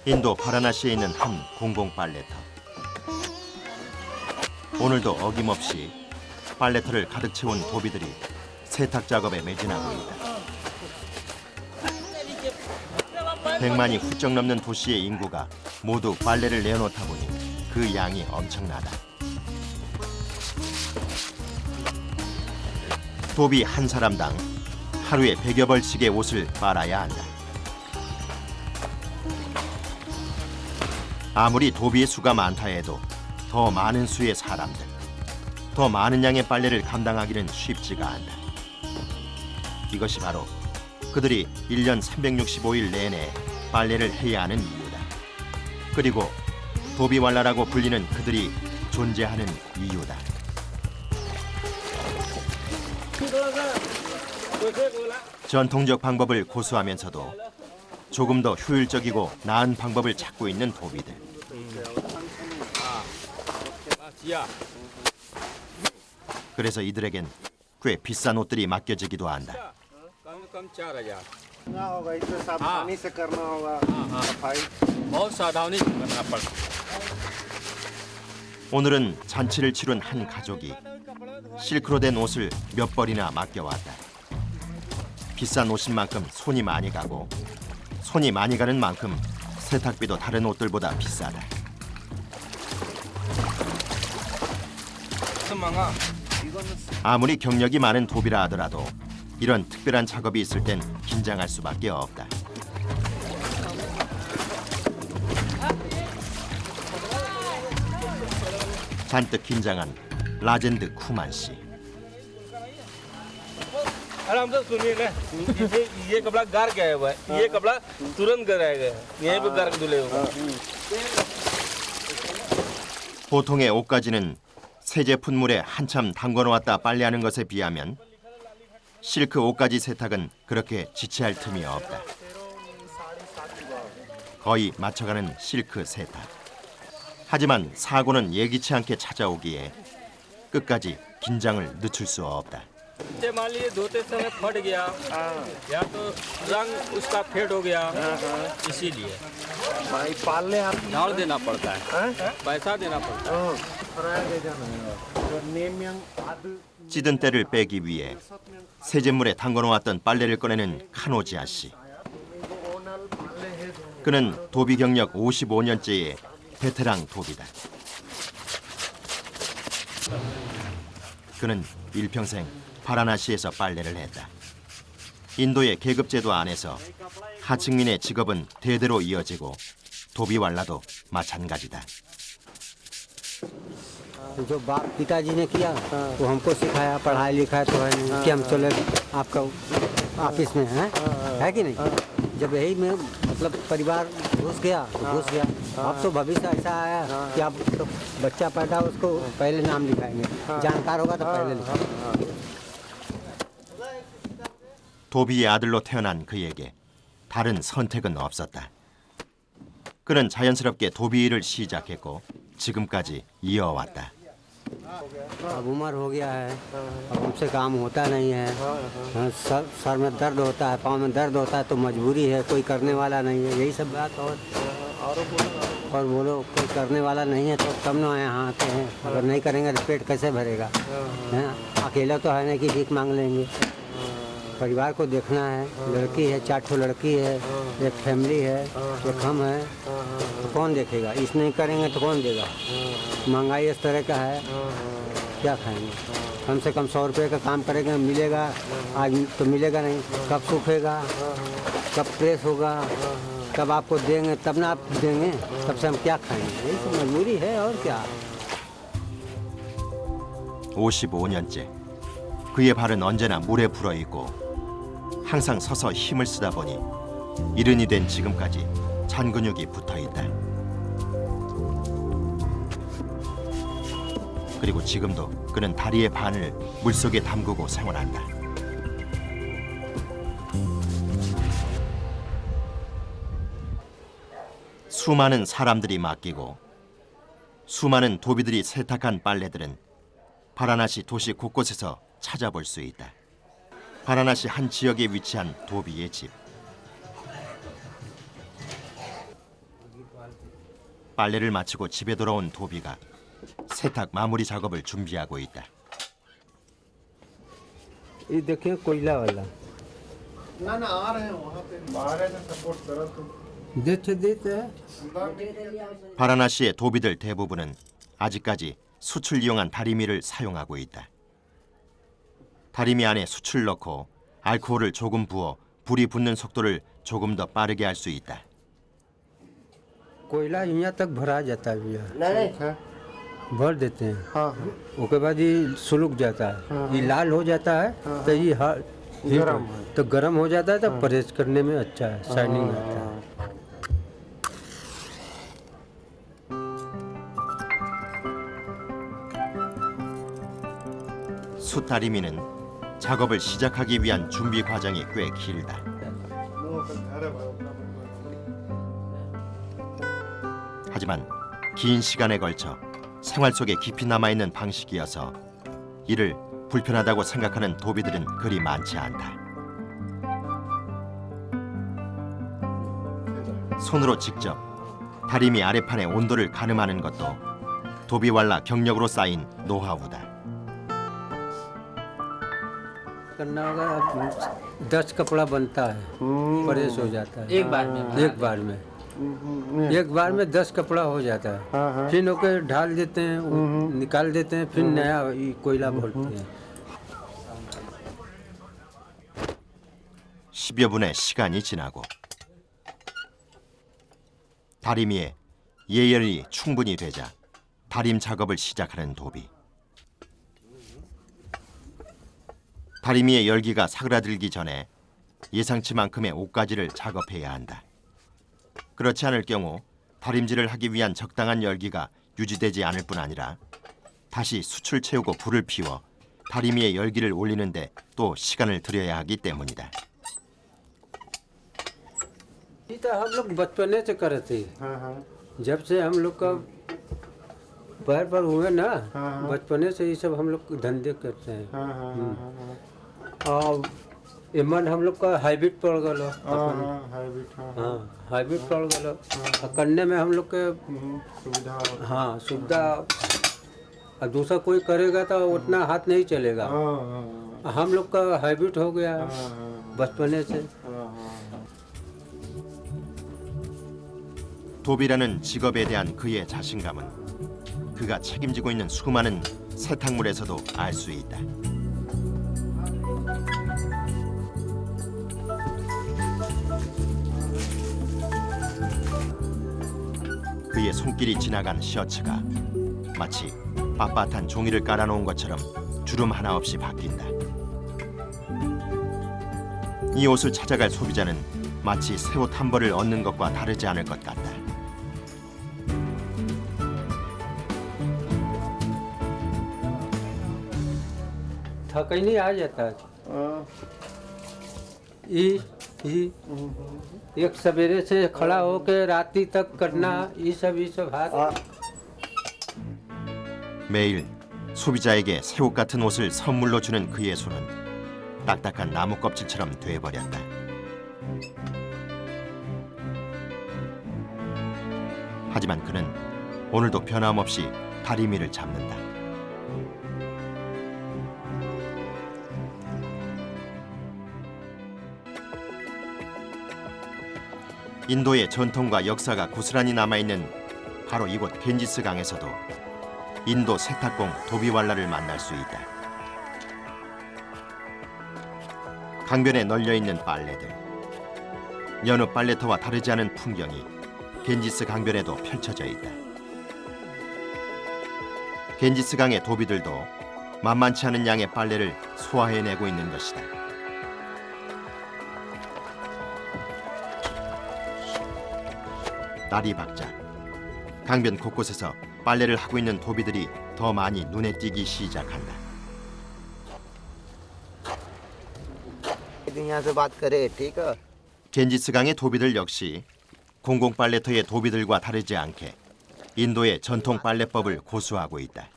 인도 바라나시에 있는 한 공공 빨래터. 오늘도 어김없이 빨래터를 가득 채운 도비들이 세탁 작업에 매진하고 있다. 100만이 훌쩍 넘는 도시의 인구가 모두 빨래를 내놓다 보니 그 양이 엄청나다. 도비 한 사람당 하루에 100여 벌씩의 옷을 빨아야 한다. 아무리 도비의 수가 많다 해도 더 많은 수의 사람들, 더 많은 양의 빨래를 감당하기는 쉽지가 않다. 이것이 바로 그들이 1년 365일 내내 빨래를 해야 하는 이유다. 그리고 도비왈라라고 불리는 그들이 존재하는 이유다. 전통적 방법을 고수하면서도 조금 더 효율적이고 나은 방법을 찾고 있는 도비들. 그래서 이들에겐 꽤 비싼 옷들이 맡겨지기도 한다. 오늘은 잔치를 치룬 한 가족이 실크로 된 옷을 몇 벌이나 맡겨왔다. 비싼 옷인 만큼 손이 많이 가고 손이 많이 가는 만큼 세탁비도 다른 옷들보다 비싸다. 아무리 경력이 많은 도비라 하더라도 이런 특별한 작업이 있을 땐 긴장할 수밖에 없다. 잔뜩 긴장한 라젠드 쿠만 씨. आराम से सुनिए ना ये कपड़ा गार गया हुआ है ये कपड़ा तुरंत गराएगा यहीं पे गार के धुले होगा 보통의 옷가지는 세제품물에 한참 담궈놓았다 빨래하는 것에 비하면 실크 옷가지 세탁은 그렇게 지체할 틈이 없다. 거의 맞춰가는 실크 세탁. 하지만 사고는 예기치 않게 찾아오기에 끝까지 긴장을 늦출 수 없다. मान लीजिए धोते समय फट गया या तो रंग उसका फेड हो गया इसीलिए पालने आप डाल देना पड़ता है पैसा देना पड़ता है 찌든 때를 빼기 위해 세제물에 담궈놓았던 빨래를 꺼내는 카노지아 씨. 그는 도비 경력 55년째의 베테랑 도비다. 그는 일평생 바라나시에서 빨래를 했다. 인도의 계급제도 안에서 하층민의 직업은 대대로 이어지고 도비왈라도 마찬가지다. जो बाप पिताजी ने किया वो हमको सिखाया पढ़ाई लिखाई तो है नहीं कि हम चले आपका ऑफिस में है कि नहीं जब यही में मतलब परिवार घुस गया तो घुस गया अब तो भविष्य ऐसा आया कि आप तो बच्चा पैदा उसको पहले नाम लिखाएंगे जानकार होगा तो पहले लिखाएंगे 도비의 아들로 태어난 그에게 다른 선택은 없었다. 그는 자연스럽게 도비 일을 시작했고 지금까지 이어왔다. अब उम्र हो गया है अब हमसे काम होता नहीं है सर में दर्द होता है पाँव में दर्द होता है तो मजबूरी है कोई करने वाला नहीं है यही सब बात और बोलो कोई करने वाला नहीं है तो तब ना यहाँ आते हैं अगर नहीं करेंगे तो पेट कैसे भरेगा हैं अकेला तो है नहीं कि भीख मांग लेंगे परिवार को देखना है लड़की है 4 ठो लड़की है एक फैमिली है एक हम है तो कौन देखेगा इस नहीं करेंगे तो कौन देगा महंगाई इस तरह का है क्या खाएंगे कम से कम 100 रुपये का काम करेंगे मिलेगा आज तो मिलेगा नहीं कब सूखेगा कब प्रेस होगा कब आपको देंगे तब ना आप देंगे तब से हम क्या खाएंगे यही तो मजबूरी है और क्या 55년째 그의 발은 언제나 물에 불어있고 항상 서서 힘을 쓰다 보니 이른이 된 지금까지 잔 근육이 붙어있다. 그리고 지금도 그는 다리의 반을 물속에 담그고 생활한다. 수많은 사람들이 맡기고 수많은 도비들이 세탁한 빨래들은 바라나시 도시 곳곳에서 찾아볼 수 있다. 바라나시 한 지역에 위치한 도비의 집. 빨래를 마치고 집에 돌아온 도비가 세탁 마무리 작업을 준비하고 있다. ये देखिए कोयला वाला ना ना आ रहे हैं वहाँ पे बाहर से सपोर्ट करो तो देते हैं 바라나시의 도비들 대부분은 아직까지 숯을 이용한 다리미를 사용하고 있다. 다리미 안에 숯을 넣고 알코올을 조금 부어 불이 붙는 속도를 조금 더 빠르게 할 수 있다. कोयला यहाँ तक भरा जाता है भैया नहीं भर देते हैं हाँ हाँ उसके बाद ये सुलग जाता है ये लाल हो जाता है तो ये गरम है। तो गर्म हो जाता है तो परहेज करने में अच्छा है शाइनिंग आता है 숯 다리미는 작업을 시작하기 위한 준비 과정이 꽤 길다. 하지만 긴 시간에 걸쳐 생활 속에 깊이 남아있는 방식이어서 이를 불편하다고 생각하는 도비들은 그리 많지 않다. 손으로 직접 다리미 아래판의 온도를 가늠하는 것도 도비왈라 경력으로 쌓인 노하우다. करना होगा 10 कपड़ा बनता है परेश हो जाता है एक बार में 10 कपड़ा हो जाता है फिर ओके ढाल देते हैं निकाल देते हैं फिर नया कोयला भरते हैं 10여 분의 시간이 지나고 다리미에 예열이 충분히 되자 다림 작업을 시작하는 도비. 다리미의 열기가 사그라들기 전에 예상치만큼의 옷가지를 작업해야 한다. 그렇지 않을 경우 다림질을 하기 위한 적당한 열기가 유지되지 않을 뿐 아니라 다시 숯을 채우고 불을 피워 다리미의 열기를 올리는데 또 시간을 들여야 하기 때문이다. ये तो हम लोग बचपने से करते हैं जब से हम लोग का पैर पर हुए ना बचपने से ये सब हम लोग धंधे करते हैं और इमन हम लोग का हाइब्रिड पड़ गलो हाँ हाइब्रिड पड़ गलो करने में हम लोग के हाँ सुविधा और दूसरा कोई करेगा तो उतना हाथ नहीं चलेगा हम लोग का हाइब्रिड हो गया बचपने से 도비라는 직업에 대한 그의 자신감은 그가 책임지고 있는 수많은 세탁물에서도 알 수 있다. 그의 손길이 지나간 셔츠가 마치 빳빳한 종이를 깔아놓은 것처럼 주름 하나 없이 바뀐다. 이 옷을 찾아갈 소비자는 마치 새 옷 한 벌을 얻는 것과 다르지 않을 것 같다. थका ही नहीं आ जाता है एक सवेरे से खड़ा होके रात्रि तक करना ये सब हाथ 매일 소비자에게 새 옷 같은 옷을 선물로 주는 그의 손은 딱딱한 나무 껍질처럼 돼버렸다. 하지만 그는 오늘도 변함없이 다리미를 잡는다. 인도의 전통과 역사가 고스란히 남아있는 바로 이곳 겐지스 강에서도 인도 세탁공 도비왈라를 만날 수 있다. 강변에 널려있는 빨래들, 여느 빨래터와 다르지 않은 풍경이 겐지스 강변에도 펼쳐져 있다. 겐지스 강의 도비들도 만만치 않은 양의 빨래를 소화해내고 있는 것이다. 날이 밝자 강변 곳곳에서 빨래를 하고 있는 도비들이 더 많이 눈에 띄기 시작한다. यहाँ से बात करे ठीक है 겐지스 강의 도비들 역시 공공 빨래터의 도비들과 다르지 않게 인도의 전통 빨래법을 고수하고 있다.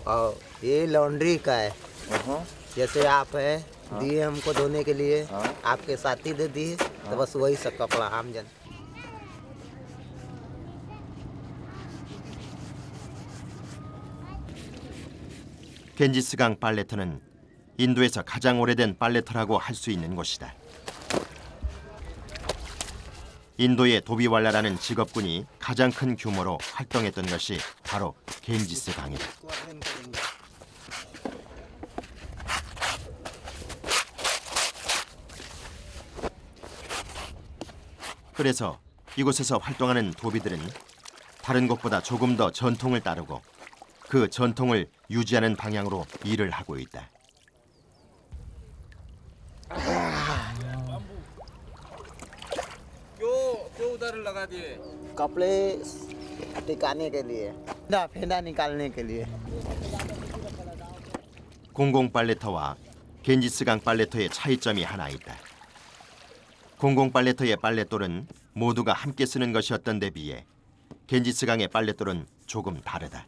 और ये लॉन्ड्री का है जैसे आप है दिए हमको धोने के लिए, आपके साथी दे दिए, तो बस वही सब कपड़ा आम जन। 겐지스강 빨래터는 인도에서 가장 오래된 빨래터라고 할 수 있는 곳이다. 인도의 도비왈라라는 직업군이 가장 큰 규모로 활동했던 것이 바로 겐지스강이다. 그래서 이곳에서 활동하는 도비들은 다른 곳보다 조금 더 전통을 따르고 그 전통을 유지하는 방향으로 일을 하고 있다. क्यों उधर लगा दिए? कपड़े टिकाने के लिए, फेंदा निकालने के लिए। 공공 빨래터와 겐지스강 빨래터의 차이점이 하나 있다. 공공 빨래터의 빨랫돌은 모두가 함께 쓰는 것이었던 데 비해 겐지스강의 빨랫돌은 조금 다르다.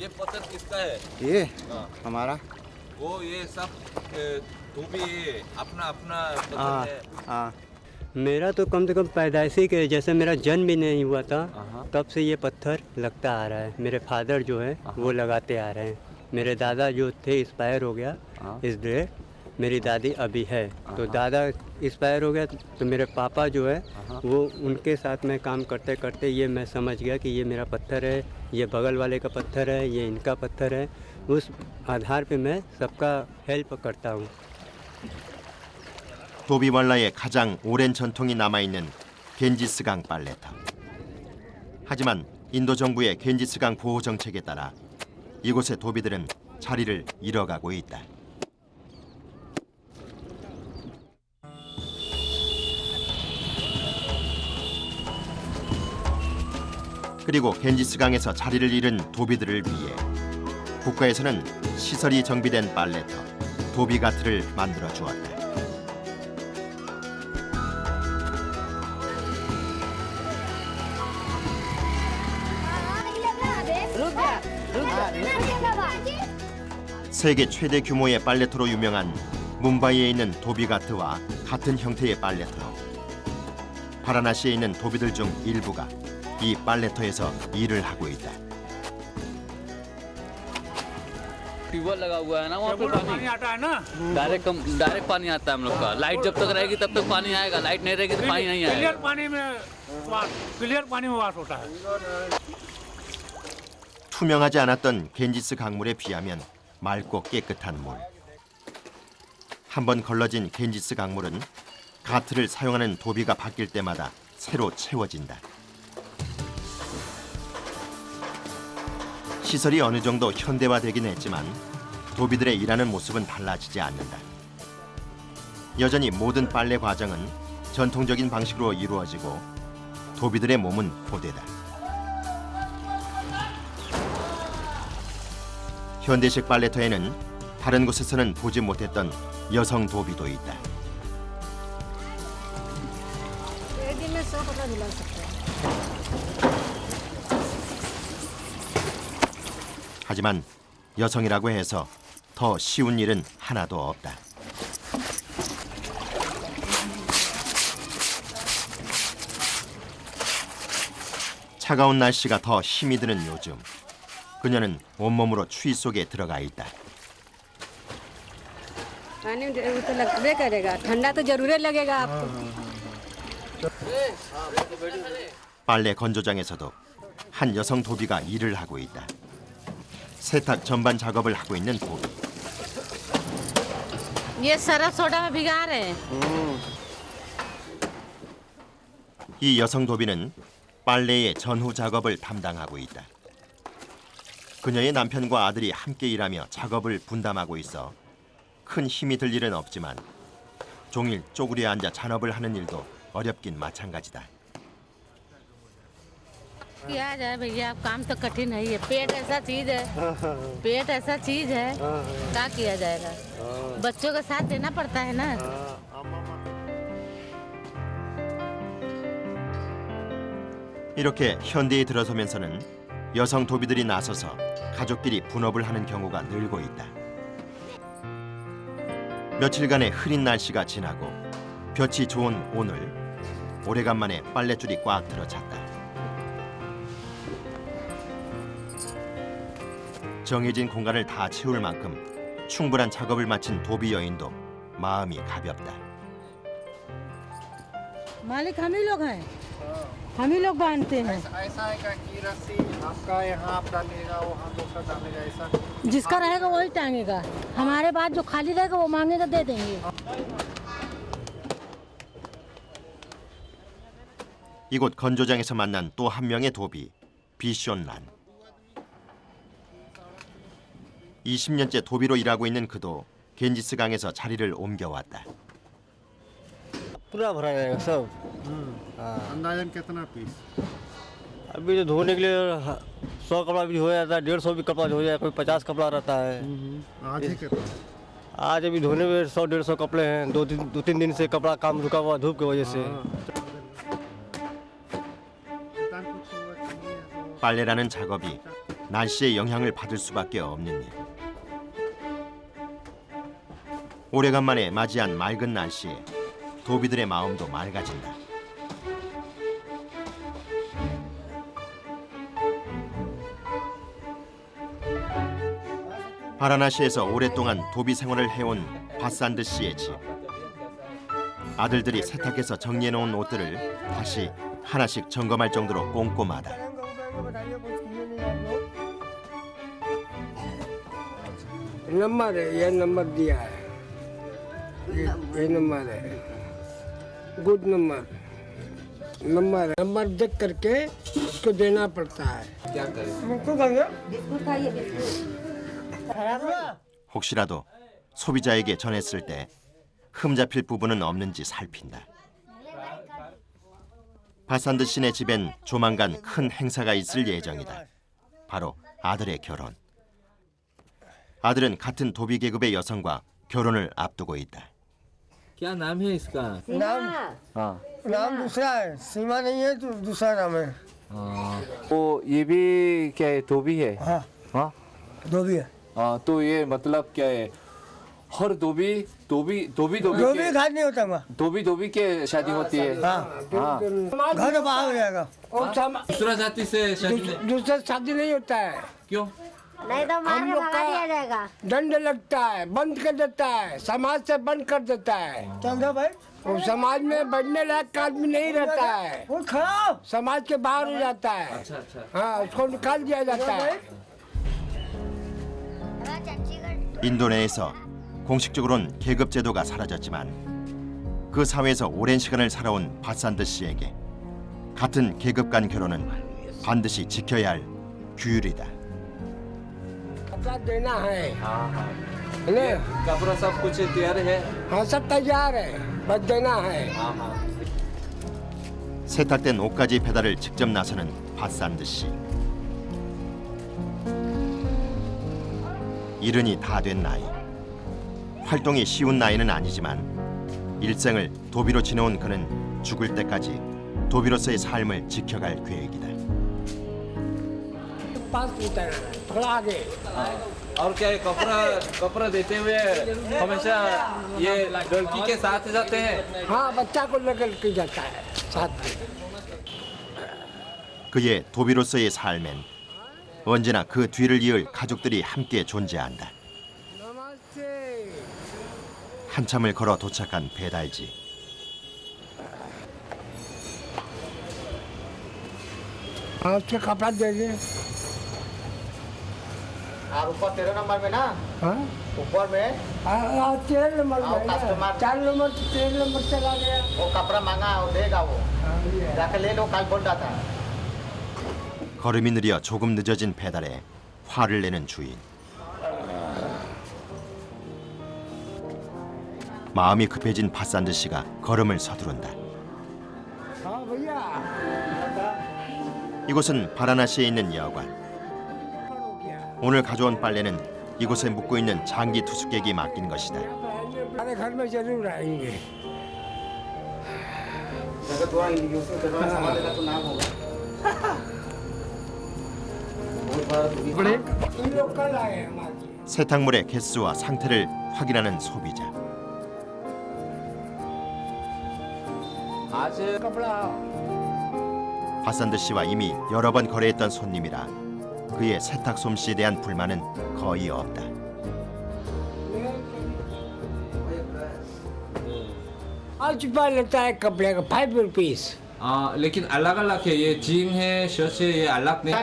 ये पत्थर किसका है? ये हमारा। वो ये सब धोबी अपना अपना पत्थर हाँ है। हाँ। मेरा तो कम से कम पैदाइशी के जैसे मेरा जन्म भी नहीं हुआ था तब से ये पत्थर लगता आ रहा है। मेरे फादर जो है वो लगाते आ रहे हैं। मेरे दादा जो थे एक्सपायर हो गया इसलिए मेरी दादी अभी है। तो दादा एक्सपायर हो गया तो मेरे पापा जो है वो उनके साथ में काम करते करते ये मैं समझ गया कि ये मेरा पत्थर है, ये बगल वाले का पत्थर है, ये इनका पत्थर है। उस आधार पे मैं सबका हेल्प करता हूँ। 도비왈라의 가장 오랜 전통이 남아있는 겐지스강 빨래터. 하지만 인도 정부의 겐지스강 보호 정책에 따라 이곳의 도비들은 자리를 잃어가고 있다. 그리고 겐지스강에서 자리를 잃은 도비들을 위해 국가에서는 시설이 정비된 빨래터, 도비가트를 만들어 주었다. 세계 최대 규모의 빨래터로 유명한 뭄바이에 있는 도비가트와 같은 형태의 빨래터로 바라나시에 있는 도비들 중 일부가 이 빨래터에서 일을 하고 있다. ट्यूबवेल लगा हुआ है ना वहाँ पे पानी आता है ना डायरेक्ट पानी आता है हम लोग का लाइट जब तक रहेगी तब तक पानी आएगा लाइट नहीं रहेगी तो पानी नहीं आएगा क्लियर पानी में वास होता है 투명하지 않았던 겐지스 강물에 비하면 맑고 깨끗한 물. 한번 걸러진 겐지스 강물은 가트를 사용하는 도비가 바뀔 때마다 새로 채워진다. 시설이 어느 정도 현대화되긴 했지만 도비들의 일하는 모습은 달라지지 않는다. 여전히 모든 빨래 과정은 전통적인 방식으로 이루어지고 도비들의 몸은 고되다. 현대식 빨래터에는 다른 곳에서는 보지 못했던 여성 도비도 있다. 하지만 여성이라고 해서 더 쉬운 일은 하나도 없다. 차가운 날씨가 더 힘이 드는 요즘, 그녀는 온몸으로 추위 속에 들어가 있다. पानी में तो लगबे करेगा ठंडा तो जरूर लगेगा आपको। 빨래 건조장에서도 한 여성 도비가 일을 하고 있다. 세탁 전반 작업을 하고 있는 도비. ये सरफ सोडा में भिगा रहे हैं। 이 여성 도비는 빨래의 전후 작업을 담당하고 있다. 그녀의 남편과 아들이 함께 일하며 작업을 분담하고 있어 큰 힘이 들 일은 없지만 종일 쪼그려 앉아 잔업을 하는 일도 어렵긴 마찬가지다. किया जाए भैया अब काम तो कठिन है। ये पेट ऐसा चीज है, पेट ऐसा चीज है, क्या किया जाएगा। बच्चों का साथ देना पड़ता है ना। 이렇게 현대에 들어서면서는 여성 도비들이 나서서 가족끼리 분업을 하는 경우가 늘고 있다. 며칠간의 흐린 날씨가 지나고 볕이 좋은 오늘 오래간만에 빨랫줄이 꽉 들어찼다. 정해진 공간을 다 채울 만큼 충분한 작업을 마친 도비 여인도 마음이 가볍다. मालिक हम ही लोग हैं, हम ही लोग बांधते हैं। ऐसा है कि रस्सी आपका यहाँ आप डालिएगा, वहाँ दूसरा डालेगा, ऐसा जिसका रहेगा वही टांगेगा, हमारे बाद जो खाली रहेगा वो मांगेगा दे देंगे। 이곳 건조장에서 만난 또 한 명의 도비, 비숀란. 20년째 도비로 일하고 있는 그도 겐지스강에서 자리를 옮겨왔다. पूरा भरा रहेगा सब। अंदाजन कितना पीस? अभी तो धोने के लिए 100 कपड़ा भी हो जाता है, 150 भी कपड़ा हो जाए, कोई 50 कपड़ा रहता है। आज ही कितना? आज अभी धोने में 100-150 कपड़े हैं। दो तीन दिन से कपड़ा काम रुका हुआ धूप की वजह से। 빨래라는 작업이 날씨의 영향을 받을 수밖에 없는 일. 오래간만에 맞이한 맑은 날씨에 도비들의 마음도 맑아진다. 바라나시에서 오랫동안 도비 생활을 해온 바산드 씨의 집. 아들들이 세탁해서 정리해놓은 옷들을 다시 하나씩 점검할 정도로 꼼꼼하다. नंबर है, ये नंबर दिया है, ये नंबर है, गुड नंबर देख करके उसको देना पड़ता है। क्या करें? 혹시라도 소비자에게 전했을 때 흠잡힐 부분은 없는지 살핀다. 바산드 씨네 집엔 조만간 큰 행사가 있을 예정이다. 바로 아들의 결혼. 아들은 같은 도비 계급의 여성과 결혼을 앞두고 있다. क्या नाम है इसका? नाम दूसरा है, सीमा नहीं है तो दूसरा नाम है। वो ये भी क्या है, धोबी है? हाँ दो भी है। तो ये मतलब क्या है, हर धोबी दो भी घर नहीं होता वहाँ। धोबी के शादी होती है। घर बाहर हो जाएगा। दूसरा जाति से शादी दूसरा शादी नहीं होता है, क्यों? नहीं तो मार के भगा दिया जाएगा। दंड लगता है, बंद कर देता है, समाज से बंद कर देता है। चल दो भाई, वो समाज में बढ़ने लायक आदमी नहीं रहता है, वो खराब समाज के बाहर हो जाता है। हाँ, उसको निकाल दिया जाता है। 인도네에서 공식적으로는 계급 제도가 사라졌지만 그 사회에서 오랜 시간을 살아온 바산드 씨에게 같은 계급 간 결혼은 반드시 지켜야 할 규율이다. कपड़ा देना है, कपड़ा सब कुछ तैयार है। हाँ सब तैयार है, बस देना है। 세탁된 옷까지 배달을 직접 나서는 바산드 씨. 이른이 다 된 나이. 활동이 쉬운 나이는 아니지만 일생을 도비로 지내온 그는 죽을 때까지 도비로서의 삶을 지켜갈 계획이다. पास उतर थोड़ा आगे। और क्या है, कपड़ा देते हुए हमेशा ये लड़की के साथ जाते हैं। हाँ बच्चा को लेकर के जाता है साथ में। 그의 도비로서의 삶엔 언제나 그 뒤를 이을 가족들이 함께 존재한다. 한참을 걸어 도착한 배달지. हाँ उसके कपड़ा दे दे। और ऊपर 13 नंबर में ना, हाँ ऊपर में 13 नंबर में है ना, कस्टमर 4 नंबर से 13 नंबर चला गया। वो कपड़ा मांगा वो देगा, वो जाके ले लो, कल बोल रहा था। 걸음이 느려 조금 늦어진 배달에 화를 내는 주인. 마음이 급해진 바산드 씨가 걸음을 서두른다. हाँ भैया 이곳은 바라나시에 있는 여관. 오늘 가져온 빨래는 이곳에 묵고 있는 장기 투숙객이 맡긴 것이다. हमारे घर में जरूर आएंगे। अगर थोड़ा इंडिकेशन करना समझ लेगा तो नाम होगा। इन लोग कल आए हमारे। 세탁물의 개수와 상태를 확인하는 소비자. 바산드 씨와 이미 여러 번 거래했던 손님이라 그의 세탁 솜씨에 대한 불만은 거의 없다. ₹5 लेता है कपड़े का, ₹5। लेकिन अलग अलग है, ये जीन है, शर्ट है, ये अलग नहीं।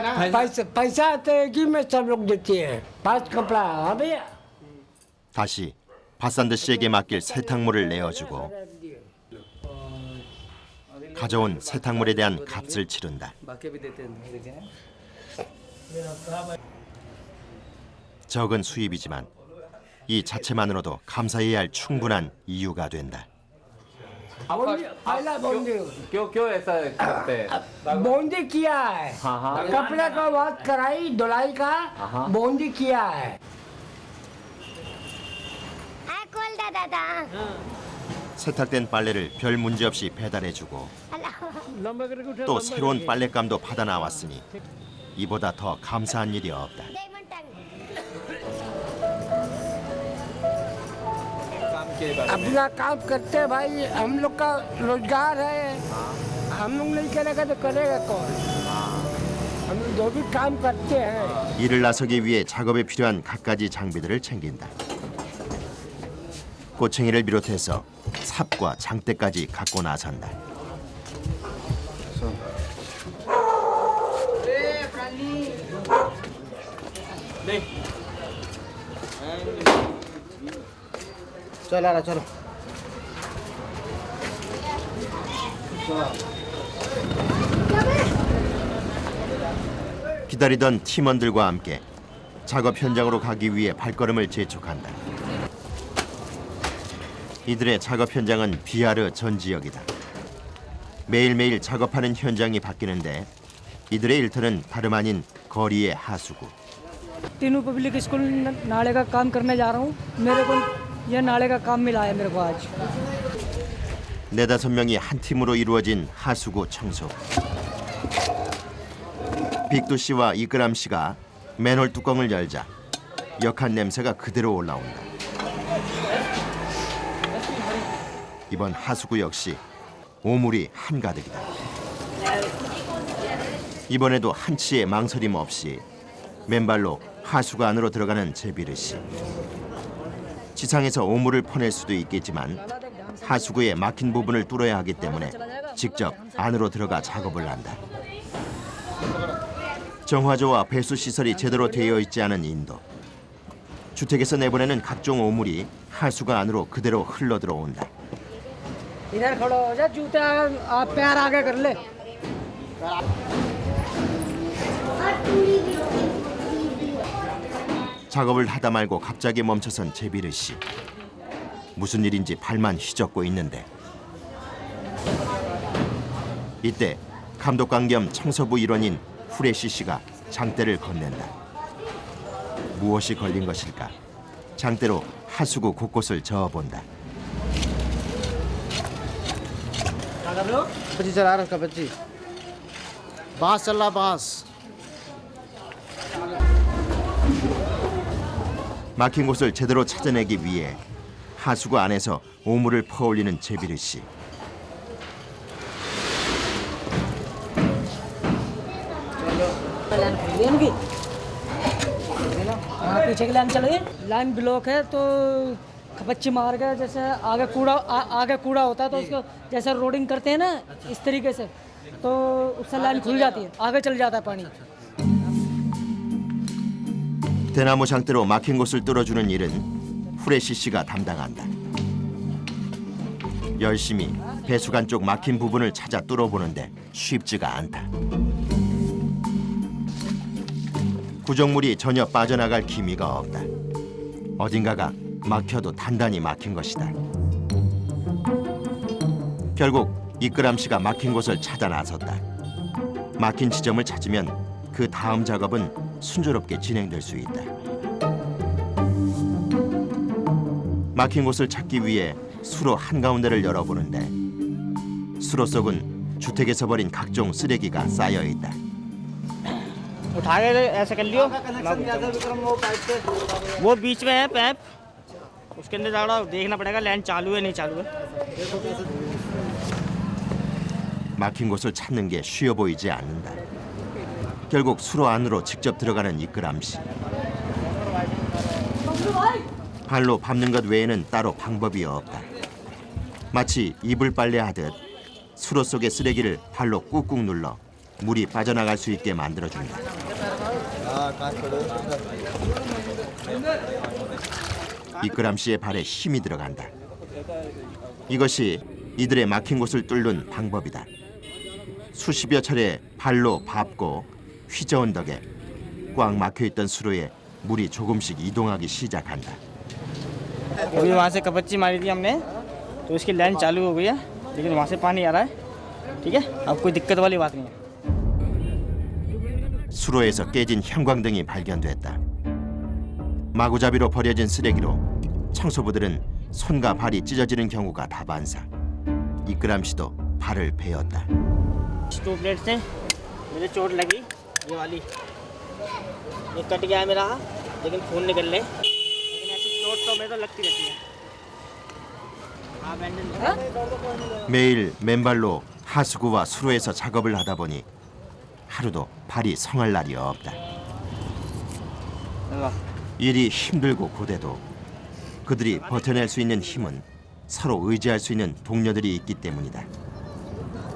पैसा तो एक ही में सब लोग देते हैं, 5 कपड़ा। अभी 다시 바산드 씨에게 맡길 세탁물을 내어주고 가져온 세탁물에 대한 값을 치른다. 적은 수입이지만 이 자체만으로도 감사해야 할 충분한 이유가 된다. पहला बॉन्डी क्यों ऐसा करते हैं? बॉन्डी किया है, कपड़े का वाश कराई, धुलाई का बॉन्डी किया है। 세탁된 빨래를 별 문제 없이 배달해주고 또 새로운 빨랫감도 받아 나왔으니 이보다 더 감사한 일이 없다. अपना काम करते हैं भाई, हम लोग का रोजगार है, हम लोग नहीं करेगा तो करेगा कौन? हम लोग जो भी काम करते हैं। 일을 나서기 위해 작업에 필요한 갖가지 장비들을 챙긴다. 꼬챙이를 비롯해서 삽과 장대까지 갖고 나선다. चलो चलो। 기다리던 팀원들과 함께 작업 현장으로 가기 위해 발걸음을 재촉한다. 이들의 작업 현장은 비아르 전 지역이다. 매일매일 작업하는 현장이 바뀌는데 이들의 일터는 다름 아닌 거리의 하수구. तीनों पब्लिक स्कूल नाले का काम करने जा रहा हूँ। मेरे को यह नाले का काम मिला है मेरे को आज। 4-5명이 한 팀으로 이루어진 하수구 청소. 빅두 씨와 이끄람 씨가 맨홀 뚜껑을 열자 역한 냄새가 그대로 올라온다. 이번 하수구 역시 오물이 한가득이다. 이번에도 한치의 망설임 없이 맨발로 하수구 안으로 들어가는 제비르 씨. 지상에서 오물을 퍼낼 수도 있겠지만 하수구의 막힌 부분을 뚫어야 하기 때문에 직접 안으로 들어가 작업을 한다. 정화조와 배수 시설이 제대로 되어 있지 않은 인도. 주택에서 내보내는 각종 오물이 하수구 안으로 그대로 흘러 들어온다. इधर खड़ा हो जा, जूता आप पैर आगे कर ले। 작업을 하다 말고 갑자기 멈춰선 제비르 씨. 무슨 일인지 발만 휘젓고 있는데 이때 감독관 겸 청소부 일원인 후레시 씨가 장대를 건넨다. 무엇이 걸린 것일까? 장대로 하수구 곳곳을 저어본다. बच्ची चला रहा है उसका बच्ची। बांस चल रहा, बांस। 막힌 곳을 제대로 찾아내기 위해 하수구 안에서 오물을 퍼올리는 제비르 씨. पीछे की लाइन चल रही है, लाइन ब्लॉक है तो खपच्ची मार के जैसे आगे कूड़ा होता है तो उसको जैसे रोडिंग करते हैं ना इस तरीके से, तो उससे लाइन खुल जाती है, आगे चल जाता है पानी। 대나무 장대로 막힌 곳을 뚫어주는 일은 후레시 씨가 담당한다. 열심히 배수관 쪽 막힌 부분을 찾아 뚫어보는데 쉽지가 않다. 구정물이 전혀 빠져나갈 기미가 없다. 어딘가가 막혀도 단단히 막힌 것이다. 결국 이끄람 씨가 막힌 곳을 찾아 나섰다. 막힌 지점을 찾으면 그 다음 작업은 순조롭게 진행될 수 있다. 막힌 곳을 찾기 위해 수로 한가운데를 열어보는데 수로 속은 주택에서 버린 각종 쓰레기가 쌓여 있다. उठा के ऐसे कर लियो, वो बीच में है पैप, उसके अंदर जाओ, देखना पड़ेगा लाइन चालू है नहीं चालू है। 막힌 곳을 찾는 게 쉬워 보이지 않는다. 결국 수로 안으로 직접 들어가는 이끌암 씨. 발로 밟는 것 외에는 따로 방법이 없다. 마치 이불 빨래하듯 수로 속의 쓰레기를 발로 꾹꾹 눌러 물이 빠져나갈 수 있게 만들어준다. 이끌암 씨의 발에 힘이 들어간다. 이것이 이들의 막힌 곳을 뚫는 방법이다. 수십여 차례 발로 밟고 휘저은 덕에 꽉 막혀있던 수로에 물이 조금씩 이동하기 시작한다. अभी वहाँ से कपच्ची मारी थी हमने तो उसकी लाइन चालू हो गई है लेकिन वहाँ से पानी आ रहा है ठीक है अब कोई दिक्कत वाली बात नहीं है 수로에서 깨진 형광등이 발견됐다. 마구잡이로 버려진 쓰레기로 청소부들은 손과 발이 찢어지는 경우가 다반사. 이끌암 씨도 발을 베었다. टू प्लेट से मेरे चोट लगी ये वाली ये कट गया है मेरा हाथ लेकिन खून निकल ले लेकिन ऐसी चोट तो मेरे तो लगती रहती है हाँ बैंडेज 매일 맨발로 하수구와 수로에서 작업을 하다 보니 하루도 발이 성할 날이 없다. 일이 힘들고 고돼도 그들이 버텨낼 수 있는 힘은 서로 의지할 수 있는 동료들이 있기 때문이다.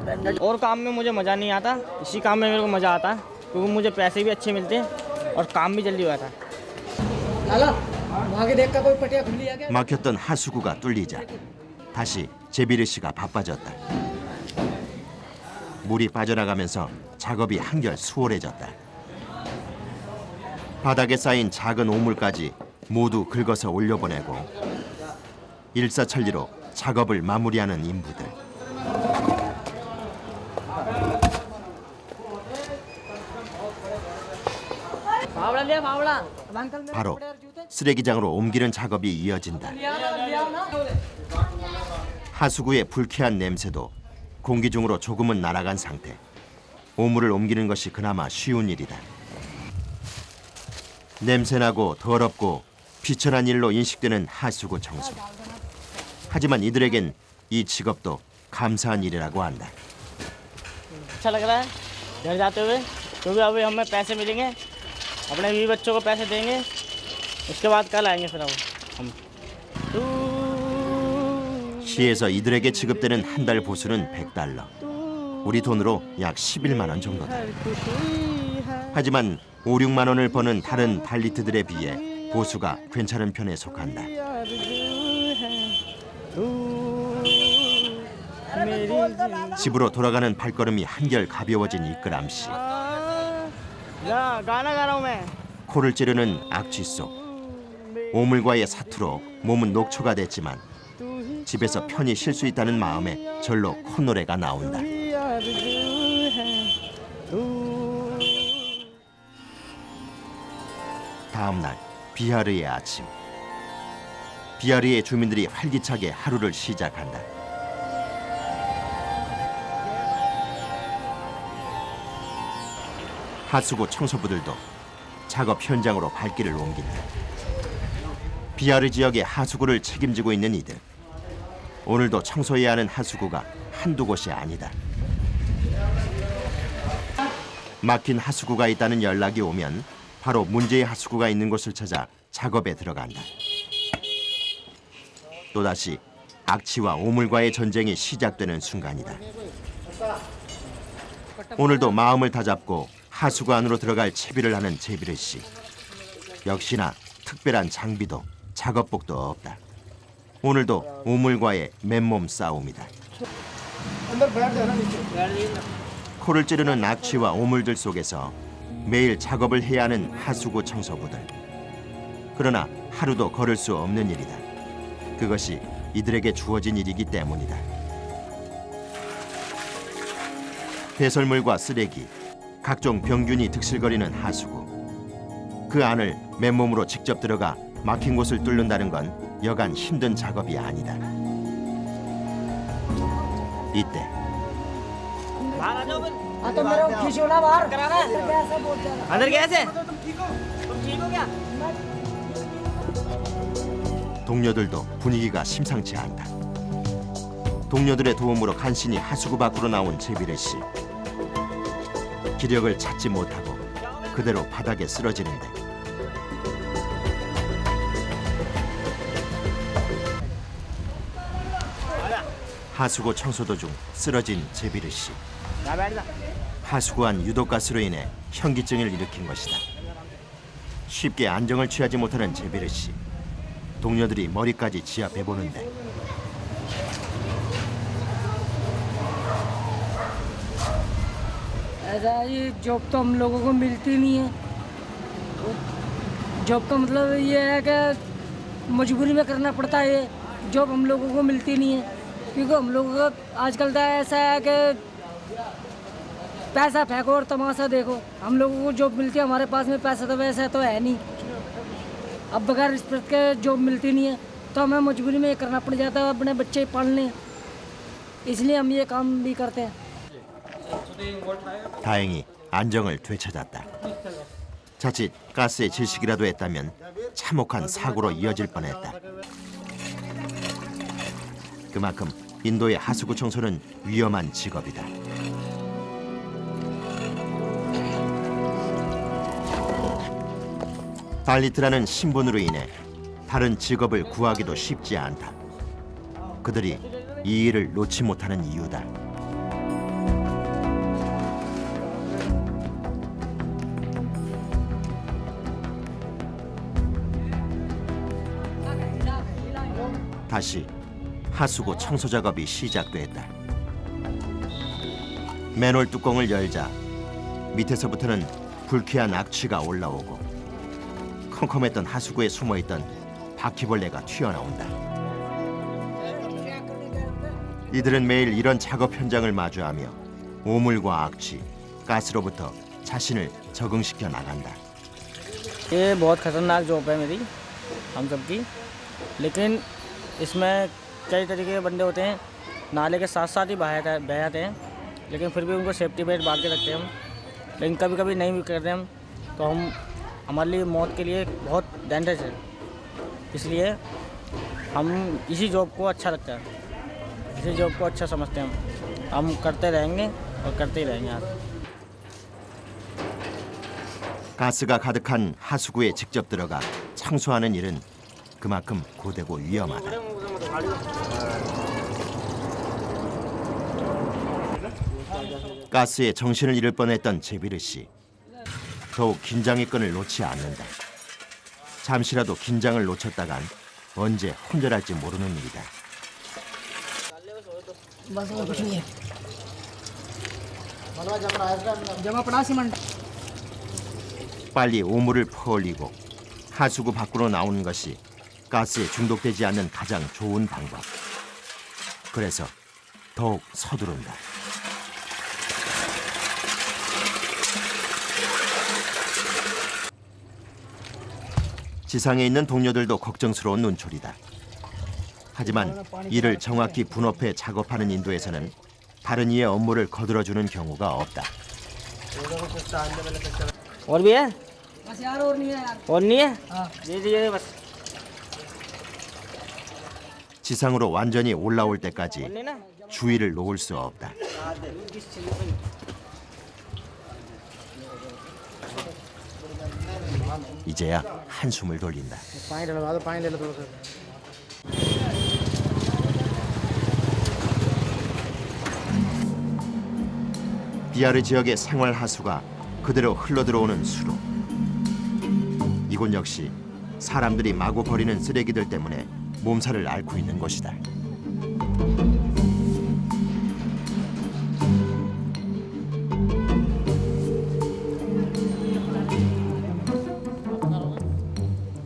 और काम में मुझे मज़ा नहीं आता इसी काम में मेरे को मज़ा आता क्योंकि मुझे पैसे भी अच्छे मिलते हैं और काम भी जल्दी हुआ था 막혔던 하수구가 뚫리자 다시 제비르 씨가 바빠졌다. 물이 빠져나가면서 작업이 한결 수월해졌다. 바닥에 쌓인 작은 오물까지 모두 긁어서 올려보내고 일사천리로 작업을 마무리하는 인부들. 바로 쓰레기장으로 옮기는 작업이 이어진다. 하수구의 불쾌한 냄새도 공기 중으로 조금은 날아간 상태. 오물을 옮기는 것이 그나마 쉬운 일이다. 냄새나고 더럽고 비천한 일로 인식되는 하수구 청소. 하지만 이들에겐 이 직업도 감사한 일이라고 한다. अच्छा लग रहा है घर जाते हुए क्योंकि अभी हमें पैसे मिलेंगे अपने बीवी बच्चों को पैसे देंगे उसके बाद कल आएंगे फिर हम 시에서 이들에게 지급되는 한 달 보수는 100달러. 우리 돈으로 약 11만 원 정도다. 하지만 5, 6만 원을 버는 다른 발리트들에 비해 보수가 괜찮은 편에 속한다. 집으로 돌아가는 발걸음이 한결 가벼워진 이끌암 씨. 코를 찌르는 악취 속 오물과의 사투로 몸은 녹초가 됐지만 집에서 편히 쉴 수 있다는 마음에 절로 콧노래가 나온다. 다음 날 비하르의 아침. 비하르의 주민들이 활기차게 하루를 시작한다. 하수구 청소부들도 작업 현장으로 발길을 옮긴다. 비하르 지역의 하수구를 책임지고 있는 이들. 오늘도 청소해야 하는 하수구가 한두 곳이 아니다. 막힌 하수구가 있다는 연락이 오면 바로 문제의 하수구가 있는 곳을 찾아 작업에 들어간다. 또다시 악취와 오물과의 전쟁이 시작되는 순간이다. 오늘도 마음을 다잡고 하수구 안으로 들어갈 채비를 하는 제비르 씨. 역시나 특별한 장비도 작업복도 없다. 오늘도 오물과의 맨몸 싸움이다. 코를 찌르는 악취와 오물들 속에서 매일 작업을 해야 하는 하수구 청소부들. 그러나 하루도 걸을 수 없는 일이다. 그것이 이들에게 주어진 일이기 때문이다. 배설물과 쓰레기, 각종 병균이 득실거리는 하수구. 그 안을 맨몸으로 직접 들어가 막힌 곳을 뚫는다는 건 여간 힘든 작업이 아니다. 이때 अंदर कैसे 동료들도 분위기가 심상치 않다. 동료들의 도움으로 간신히 하수구 밖으로 나온 제비레 씨. 기력을 찾지 못하고 그대로 바닥에 쓰러지는데 하수구 청소 도중 쓰러진 제비르 씨. 하수구 안 유독가스로 인해 현기증을 일으킨 것이다. 쉽게 안정을 취하지 못하는 제비르 씨. 동료들이 머리까지 지압해 보는데 ऐसा ये जॉब तो हम लोगों को मिलती नहीं है। जॉब का मतलब ये है कि मजबूरी में करना पड़ता है। ये जॉब हम लोगों को मिलती नहीं है क्योंकि हम लोगों का आजकल तो ऐसा है कि पैसा फेंको और तमाशा देखो। हम लोगों को जॉब मिलती है, हमारे पास में पैसा तो वैसा तो है नहीं। अब बगैर रिस्पेक्ट के जॉब मिलती नहीं है तो हमें मजबूरी में ये करना पड़ जाता है अपने बच्चे पालने, इसलिए हम ये काम भी करते हैं। 다행히 안정을 되찾았다. 자칫 가스에 질식이라도 했다면 참혹한 사고로 이어질 뻔했다. 그만큼 인도의 하수구 청소는 위험한 직업이다. 발리트라는 신분으로 인해 다른 직업을 구하기도 쉽지 않다. 그들이 이 일을 놓지 못하는 이유다. 다시 하수구 청소 작업이 시작됐다. 맨홀 뚜껑을 열자 밑에서부터는 불쾌한 악취가 올라오고 컴컴했던 하수구에 숨어있던 바퀴벌레가 튀어나온다. 이들은 매일 이런 작업 현장을 마주하며 오물과 악취, 가스로부터 자신을 적응시켜 나간다. ये बहुत खतरनाक जॉब है मेरी, हम सबकी। लेकिन इसमें कई तरीके के बंदे होते हैं, नाले के साथ साथ ही बह जाते हैं, लेकिन फिर भी उनको सेफ्टी बेल्ट बांध के रखते हैं हम। लेकिन कभी कभी नहीं भी करते हम तो हम हमारे लिए मौत के लिए बहुत डेंजरस है, इसलिए हम इसी जॉब को अच्छा लगता है, इसी जॉब को अच्छा समझते हैं हम करते रहेंगे और करते ही रहेंगे। 가스가 가득한 하수구에 직접 들어가 청소하는 일은 그만큼 고되고 위험하다. 가스에 정신을 잃을 뻔했던 제비르 씨. 더욱 긴장의 끈을 놓지 않는다. 잠시라도 긴장을 놓쳤다간 언제 혼절할지 모르는 일이다. 빨리 오물을 퍼올리고 하수구 밖으로 나오는 것이 가스에 중독되지 않는 가장 좋은 방법. 그래서 더욱 서두른다. 지상에 있는 동료들도 걱정스러운 눈초리다. 하지만 이를 정확히 분업해 작업하는 인도에서는 다른 이의 업무를 거들어주는 경우가 없다. और भी है? बस यार और नहीं है यार। और नहीं है? हाँ। दे दीजिए बस। 지상으로 완전히 올라올 때까지 주의를 놓을 수 없다. 이제야 한숨을 돌린다. पानी डलवा दो, पानी ले लो थोड़ा सा। 비아르 지역의 생활 하수가 그대로 흘러들어오는 수로. 이곳 역시 사람들이 마구 버리는 쓰레기들 때문에 몸살을 앓고 있는 곳이다.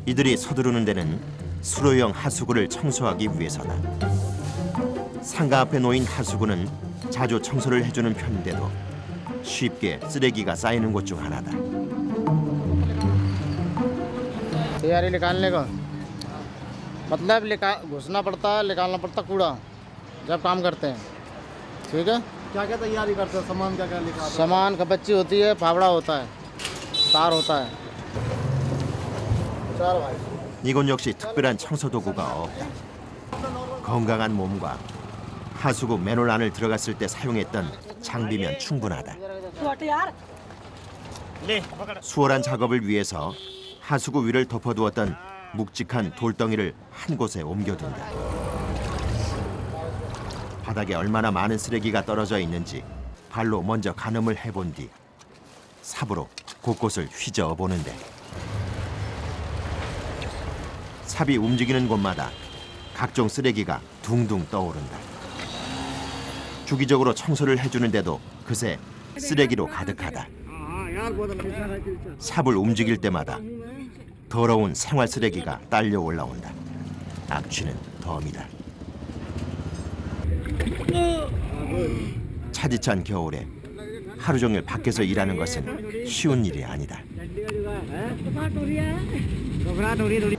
이들이 서두르는 데는 수로형 하수구를 청소하기 위해서다. 상가 앞에 놓인 하수구는 자주 청소를 해주는 편인데도 쉽게 쓰레기가 쌓이는 곳 중 하나다. तैयारी निकालने का मतलब घुसना पड़ता है, निकालना पड़ता कूड़ा जब काम करते हैं। ठीक है, क्या क्या तैयारी करते हैं? सामान क्या क्या निकालते हैं? सामान कपच्ची होती है, फावड़ा होता है, तार होता है। चलो भाई। 이곳 역시 특별한 청소 도구가 없다. 건강한 몸과 하수구 맨홀 안을 들어갔을 때 사용했던 장비면 충분하다. 수월한 작업을 위해서 하수구 위를 덮어두었던 묵직한 돌덩이를 한 곳에 옮겨둔다. 바닥에 얼마나 많은 쓰레기가 떨어져 있는지 발로 먼저 가늠을 해본 뒤 삽으로 곳곳을 휘저어 보는데 삽이 움직이는 곳마다 각종 쓰레기가 둥둥 떠오른다. 주기적으로 청소를 해주는데도 그새 쓰레기로 가득하다. 삽을 움직일 때마다 더러운 생활 쓰레기가 딸려 올라온다. 악취는 덤이다. 차디찬 겨울에 하루 종일 밖에서 일하는 것은 쉬운 일이 아니다.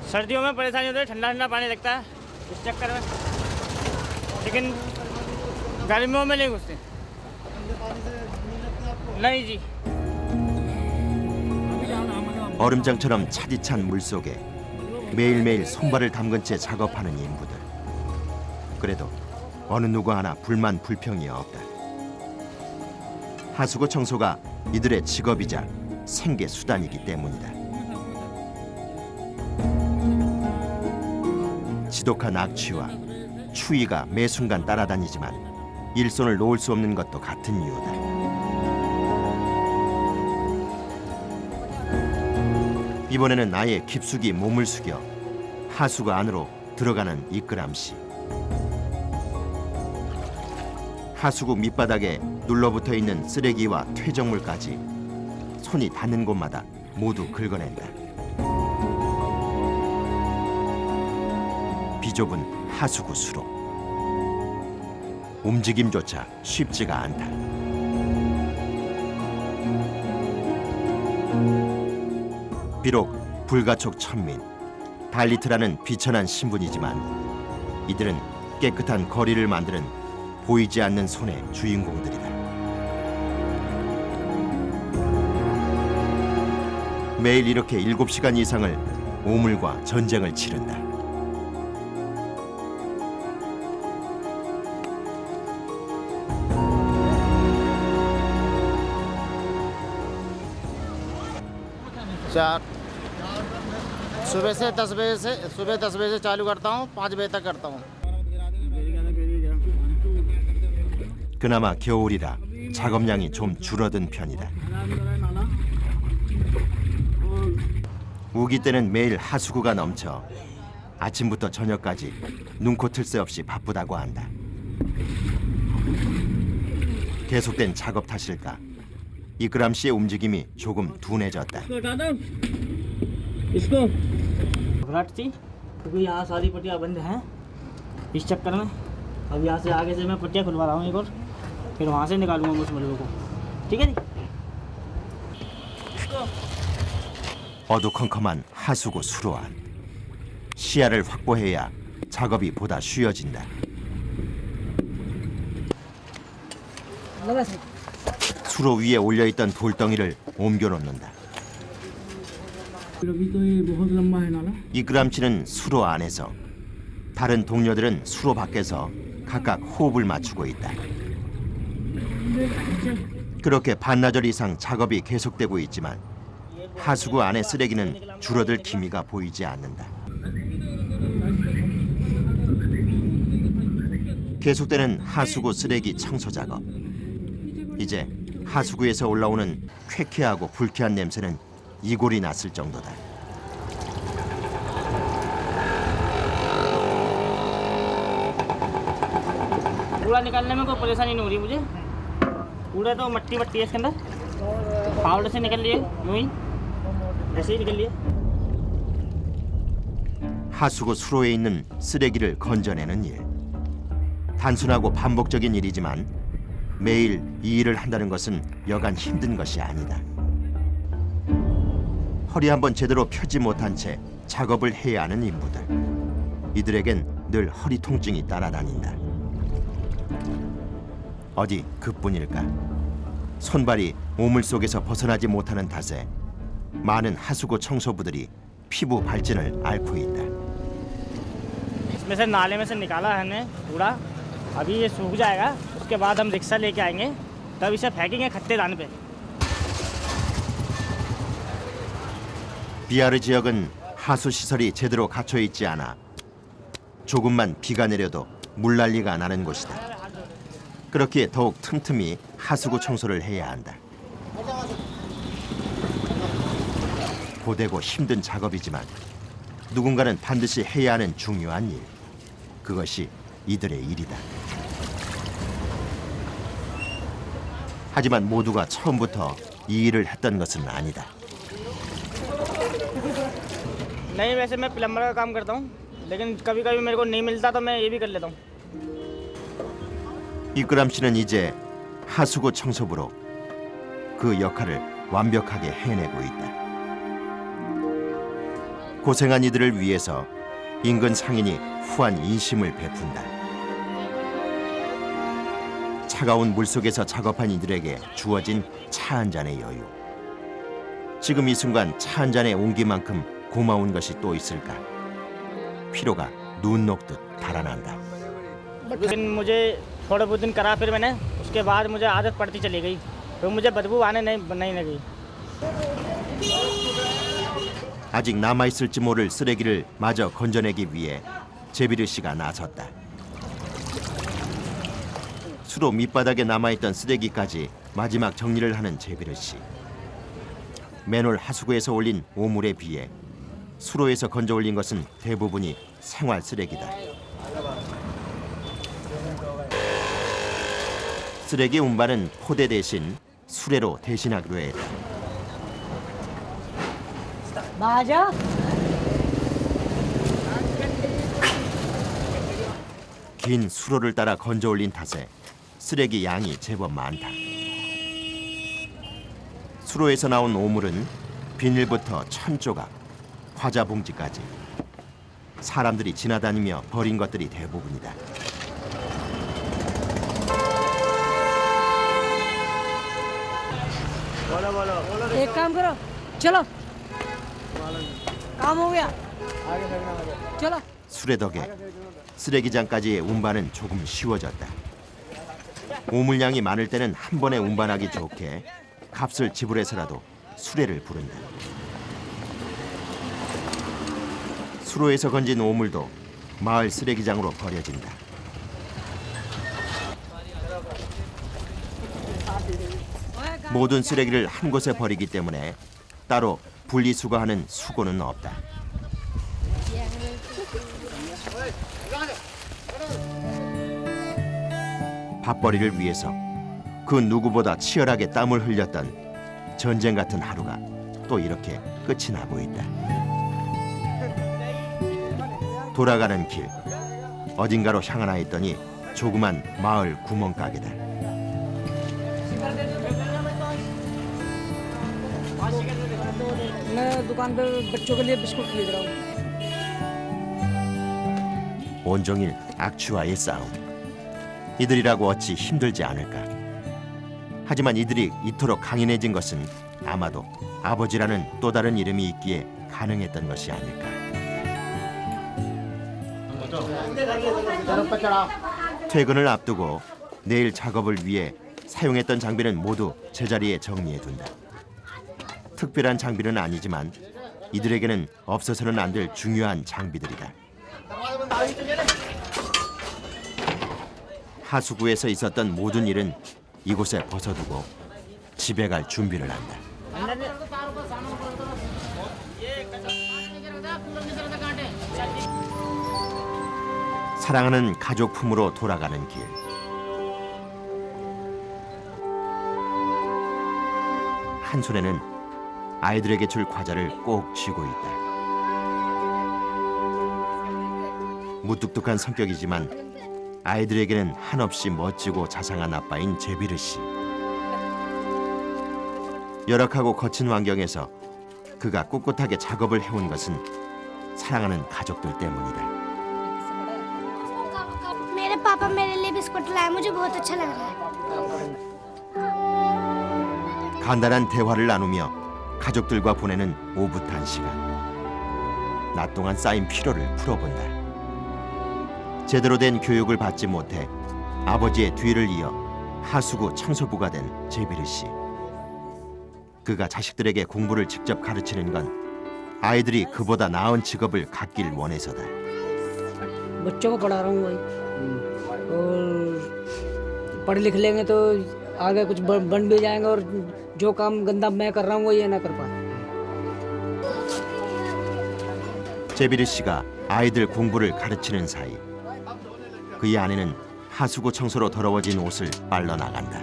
सर्दियों में परेशानी होती है, ठंडा ठंडा पानी लगता है इस चक्कर में, लेकिन गर्मियों में नहीं घुसते। नहीं जी। 얼음장처럼 차디찬 물속에 매일매일 손발을 담근 채 작업하는 인부들. 그래도 어느 누구 하나 불만 불평이 없다. 하수구 청소가 이들의 직업이자 생계 수단이기 때문이다. 지독한 악취와 추위가 매 순간 따라다니지만 일손을 놓을 수 없는 것도 같은 이유다. 이번에는 아예 깊숙이 몸을 숙여 하수구 안으로 들어가는 이끄람 씨. 하수구 밑바닥에 눌러붙어 있는 쓰레기와 퇴적물까지 손이 닿는 곳마다 모두 긁어낸다. 비좁은 하수구 수로 움직임조차 쉽지가 않다. 비록 불가촉 천민, 달리트라는 비천한 신분이지만 이들은 깨끗한 거리를 만드는 보이지 않는 손의 주인공들이다. 매일 이렇게 7시간 이상을 오물과 전쟁을 치른다. चार सुबह 10 बजे से चालू करता हूँ, 5 बजे तक करता हूँ। 그나마 겨울이라 작업량이 좀 줄어든 편이다. 우기 때는 매일 하수구가 넘쳐 아침부터 저녁까지 눈코 틀 새 없이 바쁘다고 한다. 계속된 작업 탓일까? 이끄람 씨의 움직임이 조금 둔해졌다. घबराहट थी क्योंकि यहाँ सारी पट्टियाँ बंद हैं, इस चक्कर में अब यहाँ से आगे से मैं पट्टियाँ खुलवा रहा हूँ एक और, फिर वहाँ से निकालूंगा उस मलबे को। ठीक है जी। 어두컴컴한 하수구 수로 안. 시야를 확보해야 작업이 보다 쉬워진다. 수로 위에 올려있던 돌덩이를 옮겨놓는다. 이끄람치는 수로 안에서, 다른 동료들은 수로 밖에서 각각 호흡을 맞추고 있다. 그렇게 반나절 이상 작업이 계속되고 있지만 하수구 안의 쓰레기는 줄어들 기미가 보이지 않는다. 계속되는 하수구 쓰레기 청소 작업. 이제 하수구에서 올라오는 쾌쾌하고 불쾌한 냄새는 이골이 났을 정도다. कूड़ा निकालने में कोई परेशानी नहीं हो रही मुझे। कूड़ा तो मट्टी मट्टी है इसके अंदर, पाउडर से निकल लिए, यूं ही ऐसे ही निकल लिए। 하수구 수로에 있는 쓰레기를 건져내는 일. 단순하고 반복적인 일이지만 매일 이 일을 한다는 것은 여간 힘든 것이 아니다. 허리 한번 제대로 펴지 못한 채 작업을 해야 하는 인부들. 이들에겐 늘 허리 통증이 따라다닌다. 어디 그뿐일까? 손발이 오물 속에서 벗어나지 못하는 탓에 많은 하수구 청소부들이 피부 발진을 앓고 있다. इसमें से नाले में से निकाला है हमने कूड़ा, अभी ये सूख जाएगा, उसके बाद हम रिक्शा लेके आएंगे, तब इसे फेंकेंगे खत्तेदान पे। 비아르 지역은 하수 시설이 제대로 갖춰 있지 않아 조금만 비가 내려도 물난리가 나는 곳이다. 그렇기에 더욱 틈틈이 하수구 청소를 해야 한다. 고되고 힘든 작업이지만 누군가는 반드시 해야 하는 중요한 일. 그것이 이들의 일이다. 하지만 모두가 처음부터 이 일을 했던 것은 아니다. नहीं, वैसे मैं प्लम्बर का काम करता हूँ, लेकिन कभी कभी मेरे को नहीं मिलता तो मैं ये भी कर लेता हूँ। 이끄람 씨는 이제 하수구 청소부로 그 역할을 완벽하게 해내고 있다. 고생한 이들을 위해서 인근 상인이 후한 인심을 베푼다. 차가운 물속에서 작업한 이들에게 주어진 차 한 잔의 여유. 지금 이 순간 차 한 잔의 온기만큼 고마운 것이 또 있을까? 피로가 눈 녹듯 달아난다. लेकिन मुझे थोड़े बहुत दिन करा, फिर मैंने उसके बाद मुझे आदत पड़ती चली गई, तो मुझे बदबू आने नहीं लगी। 아직 남아있을지 모를 쓰레기를 마저 건져내기 위해 제비르 씨가 나섰다. 수로 밑바닥에 남아있던 쓰레기까지 마지막 정리를 하는 제비르 씨. 맨홀 하수구에서 올린 오물에 비해 수로에서 건져 올린 것은 대부분이 생활 쓰레기다. 쓰레기 운반은 포대 대신 수레로 대신하기로 했다. 맞아? 긴 수로를 따라 건져 올린 탓에 쓰레기 양이 제법 많다. 수로에서 나온 오물은 비닐부터 천조각, 과자 봉지까지 사람들이 지나다니며 버린 것들이 대부분이다. एक काम करो, चलो, काम हो गया, चलो। 수레 덕에 쓰레기장까지의 운반은 조금 쉬워졌다. 오물량이 많을 때는 한 번에 운반하기 좋게 값을 지불해서라도 수레를 부른다. 수로에서 건진 오물도 마을 쓰레기장으로 버려진다. 모든 쓰레기를 한 곳에 버리기 때문에 따로 분리수거하는 수고는 없다. 밥벌이를 위해서 그 누구보다 치열하게 땀을 흘렸던 전쟁 같은 하루가 또 이렇게 끝이 나고 있다. 돌아가는 길, 어딘가로 향하나 했더니 조그만 마을 구멍가게다. मैं दुकान पे बच्चों के लिए बिस्कुट खरीद रहा हूँ। 온종일 악취와의 싸움. 이들이라고 어찌 힘들지 않을까. 하지만 이들이 이토록 강인해진 것은 아마도 아버지라는 또 다른 이름이 있기에 가능했던 것이 아닐까. 퇴근을 앞두고 내일 작업을 위해 사용했던 장비는 모두 제자리에 정리해둔다. 특별한 장비는 아니지만 이들에게는 없어서는 안 될 중요한 장비들이다. 하수구에서 있었던 모든 일은 이곳에 벗어두고 집에 갈 준비를 한다. 사랑하는 가족 품으로 돌아가는 길. 한 손에는 아이들에게 줄 과자를 꼭 쥐고 있다. 무뚝뚝한 성격이지만 아이들에게는 한없이 멋지고 자상한 아빠인 제비르 씨. 열악하고 거친 환경에서 그가 꿋꿋하게 작업을 해온 것은 사랑하는 가족들 때문이다. मेरे पापा मेरे लिए बिस्कुट लाए, मुझे बहुत अच्छा लग रहा है। 간단한 대화를 나누며 가족들과 보내는 오붓한 시간. 낮 동안 쌓인 피로를 풀어본다. 제대로 된 교육을 받지 못해 아버지의 뒤를 이어 하수구 청소부가 된 제비르 씨. 그가 자식들에게 공부를 직접 가르치는 건 아이들이 그보다 나은 직업을 갖길 원해서다. बच्चों को पढ़ा रहा हूँ वही और पढ़ लिख लेंगे तो आगे कुछ बन भी जाएंगे और जो काम गंदा मैं कर रहा हूँ वो ये ना कर पाए। 제비르 씨가 아이들 공부를 가르치는 사이 그의 아내는 하수구 청소로 더러워진 옷을 빨러 나간다.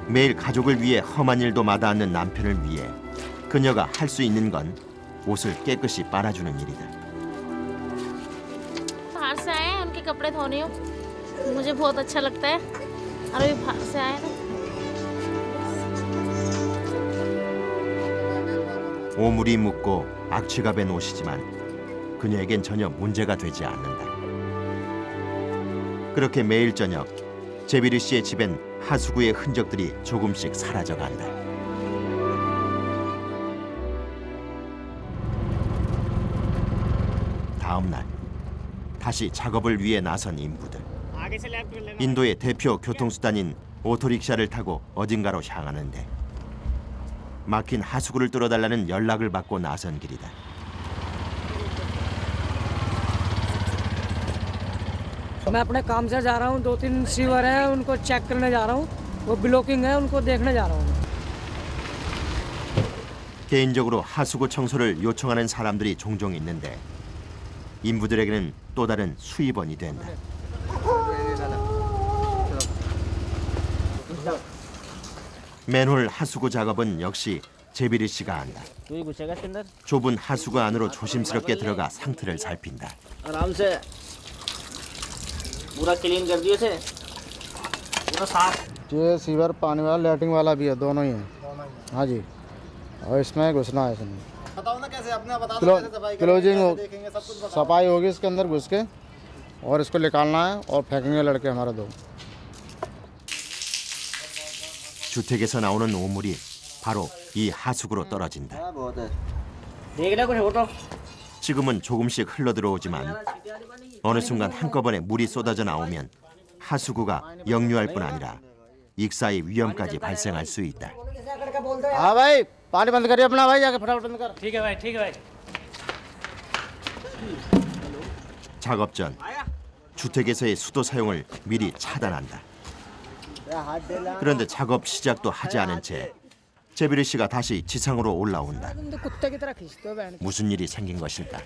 매일 가족을 위해 험한 일도 마다 않는 남편을 위해 그녀가 할 수 있는 건 옷을 깨끗이 빨아주는 일이다. बाहर से आए हैं उनके कपड़े धोने हो मुझे बहुत अच्छा लगता है और अभी बाहर से आए ना 오물이 묻고 악취가 밴 옷이지만 그녀에겐 전혀 문제가 되지 않는다. 그렇게 매일 저녁 제비르 씨의 집엔 하수구의 흔적들이 조금씩 사라져간다. 다음 날 다시 작업을 위해 나선 인부들. 인도의 대표 교통수단인 오토릭샤를 타고 어딘가로 향하는데 막힌 하수구를 뚫어달라는 연락을 받고 나선 길이다. मैं अपने काम से जा रहा हूँ 2-3 सीवर हैं उनको चेक करने जा रहा हूँ वो ब्लॉकिंग है उनको देखने जा रहा हूँ। 개인적으로 하수구 청소를 요청하는 사람들이 종종 있는데 인부들에게는 또 다른 수입원이 된다. 맨홀 하수구 작업은 역시 제비르 씨가 한다. तू ही घुसेगा इसके अंदर 좁은 하수구 안으로 조심스럽게 들어가 상태를 살핀다. आराम से पूरा क्लीन कर दिए थे पूरा साफ। ये सीवर पानी वाला लैट्रिन वाला भी है दोनों ही है। हाँ जी और इसमें घुसना है इसमें बताओ ना कैसे अपने बता दो कैसे सफाई क्लोजिंग देखेंगे सब कुछ सफाई होगी इसके अंदर घुस के और इसको निकालना है और फेंकेंगे लड़के हमारे दो। 주택에서 나오는 오물이 바로 이 하수구로 떨어진다. देख ले कुछ हो तो 지금은 조금씩 흘러들어오지만 어느 순간 한꺼번에 물이 쏟아져 나오면 하수구가 역류할 뿐 아니라 익사의 위험까지 발생할 수 있다. हाँ भाई पानी बंद करिए अपना भाई जाके फटाफट बंद कर। ठीक है भाई ठीक है भाई। 작업 전 주택에서의 수도 사용을 미리 차단한다. 그런데 작업 시작도 하지 않은 채 제비르 씨가 다시 지상으로 올라온다. कुत्ते की तरह खींचते हो बहन। 무슨 일이 생긴 것일까?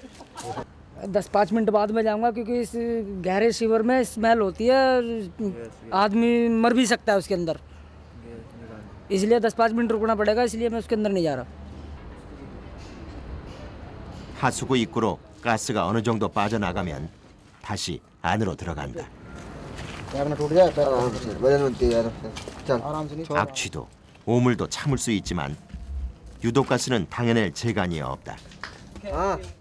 10-5 मिनट बाद मैं जाऊंगा क्योंकि इस गहरे सीवर में स्मेल होती है आदमी मर भी सकता है उसके अंदर इसलिए 10-5 मिनट रुकना पड़ेगा इसलिए मैं उसके अंदर नहीं जा रहा। 하수구 입구로 가스가 어느 정도 빠져나가면 다시 안으로 들어간다. 악취도 오물도 참을 수 있지만 유독가스는 당해낼 재간이 없다.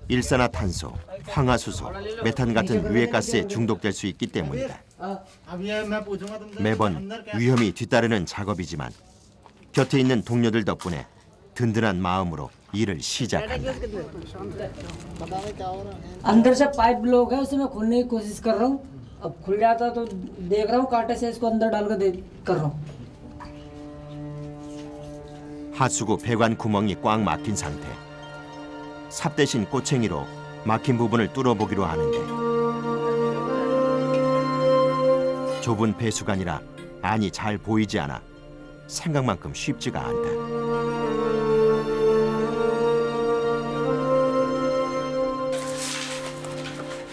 일산화탄소, 황화수소, 메탄 같은 유해가스에 중독될 수 있기 때문이다. 매번 위험이 뒤따르는 작업이지만 곁에 있는 동료들 덕분에 든든한 마음으로 일을 시작한다. अंदर से पाइप ब्लॉक है उसे मैं खोलने की कोशिश कर रहा हूँ अब खुल जाता तो देख रहा हूँ कांटे से इसको अंदर डाल कर कर रहा हूँ। 하수구 배관 구멍이 꽉 막힌 상태. 삽 대신 꼬챙이로 막힌 부분을 뚫어보기로 하는데 좁은 배수관이라 안이 잘 보이지 않아 생각만큼 쉽지가 않다.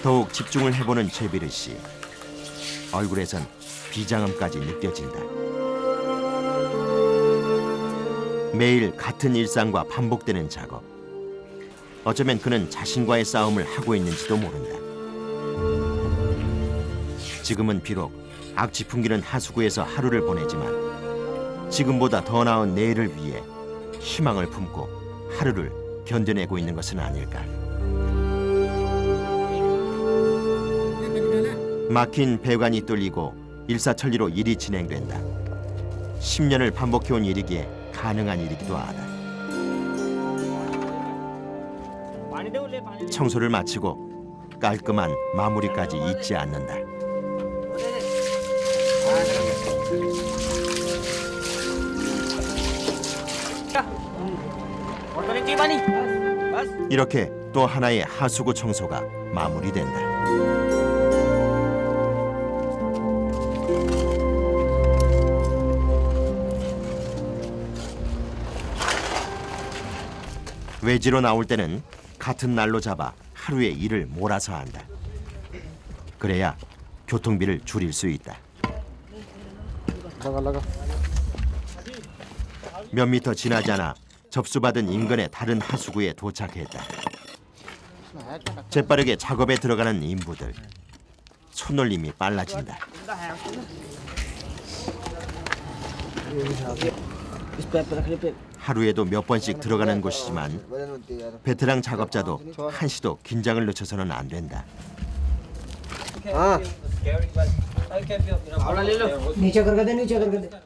더욱 집중을 해보는 제비르 씨. 얼굴에선 비장함까지 느껴진다. 매일 같은 일상과 반복되는 작업. 어쩌면 그는 자신과의 싸움을 하고 있는지도 모른다. 지금은 비록 악취 풍기는 하수구에서 하루를 보내지만 지금보다 더 나은 내일을 위해 희망을 품고 하루를 견뎌내고 있는 것은 아닐까. 막힌 배관이 뚫리고 일사천리로 일이 진행된다. 10년을 반복해온 일이기에 가능한 일이기도 하다. 청소를 마치고 깔끔한 마무리까지 잊지 않는다. 이렇게 또 하나의 하수구 청소가 마무리된다. 외지로 나올 때는 같은 날로 잡아 하루의 일을 몰아서 한다. 그래야 교통비를 줄일 수 있다. 몇 미터 지나지 않아 접수받은 인근의 다른 하수구에 도착했다. 재빠르게 작업에 들어가는 인부들. 손놀림이 빨라진다. 하루에도 몇 번씩 들어가는 곳이지만 베테랑 작업자도 한시도 긴장을 늦춰서는 안 된다.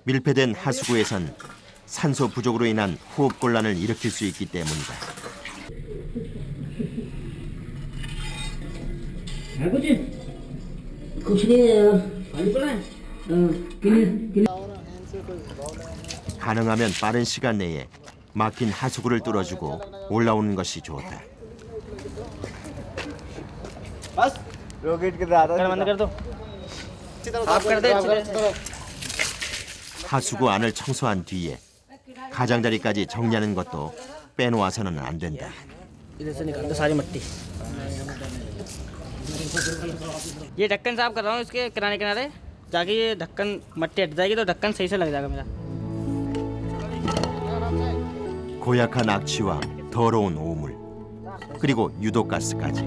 밀폐된 하수구에선 산소 부족으로 인한 호흡 곤란을 일으킬 수 있기 때문이다. 가능하면 빠른 시간 내에 막힌 하수구를 뚫어주고 올라오는 것이 좋다. 하수구 안을 청소한 뒤에 가장자리까지 정리하는 것도 빼놓아서는 안 된다. ये ढक्कन साफ कर रहा हूँ इसके किनारे किनारे जाके ये ढक्कन मट्टी हट जाएगी तो ढक्कन सही से लग जाएगा मेरा. 고약한 악취와 더러운 오물, 그리고 유독가스까지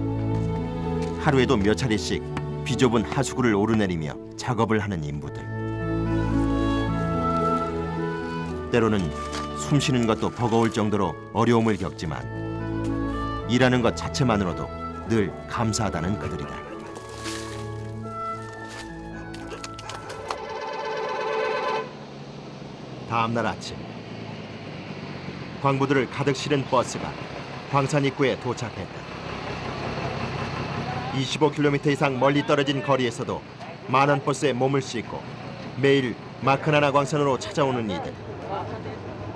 하루에도 몇 차례씩 비좁은 하수구를 오르내리며 작업을 하는 인부들. 때로는 숨쉬는 것도 버거울 정도로 어려움을 겪지만 일하는 것 자체만으로도 늘 감사하다는 그들이다. 다음 날 아침, 광부들을 가득 실은 버스가 광산 입구에 도착했다. 25km 이상 멀리 떨어진 거리에서도 많은 버스에 몸을 싣고 매일 마크나나 광산으로 찾아오는 이들.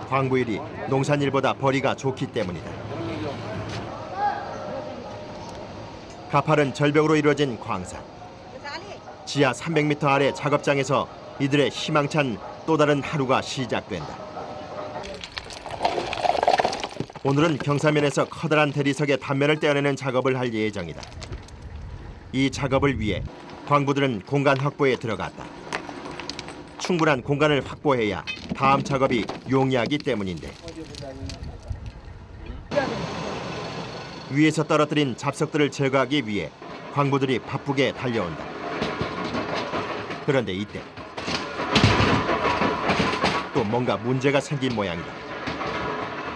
광부일이 농산일보다 벌이가 좋기 때문이다. 가파른 절벽으로 이루어진 광산. 지하 300m 아래 작업장에서 이들의 희망찬 또 다른 하루가 시작된다. 오늘은 경사면에서 커다란 대리석의 단면을 떼어내는 작업을 할 예정이다. 이 작업을 위해 광부들은 공간 확보에 들어갔다. 충분한 공간을 확보해야 다음 작업이 용이하기 때문인데 위에서 떨어뜨린 잡석들을 제거하기 위해 광부들이 바쁘게 달려온다. 그런데 이때 또 뭔가 문제가 생긴 모양이다.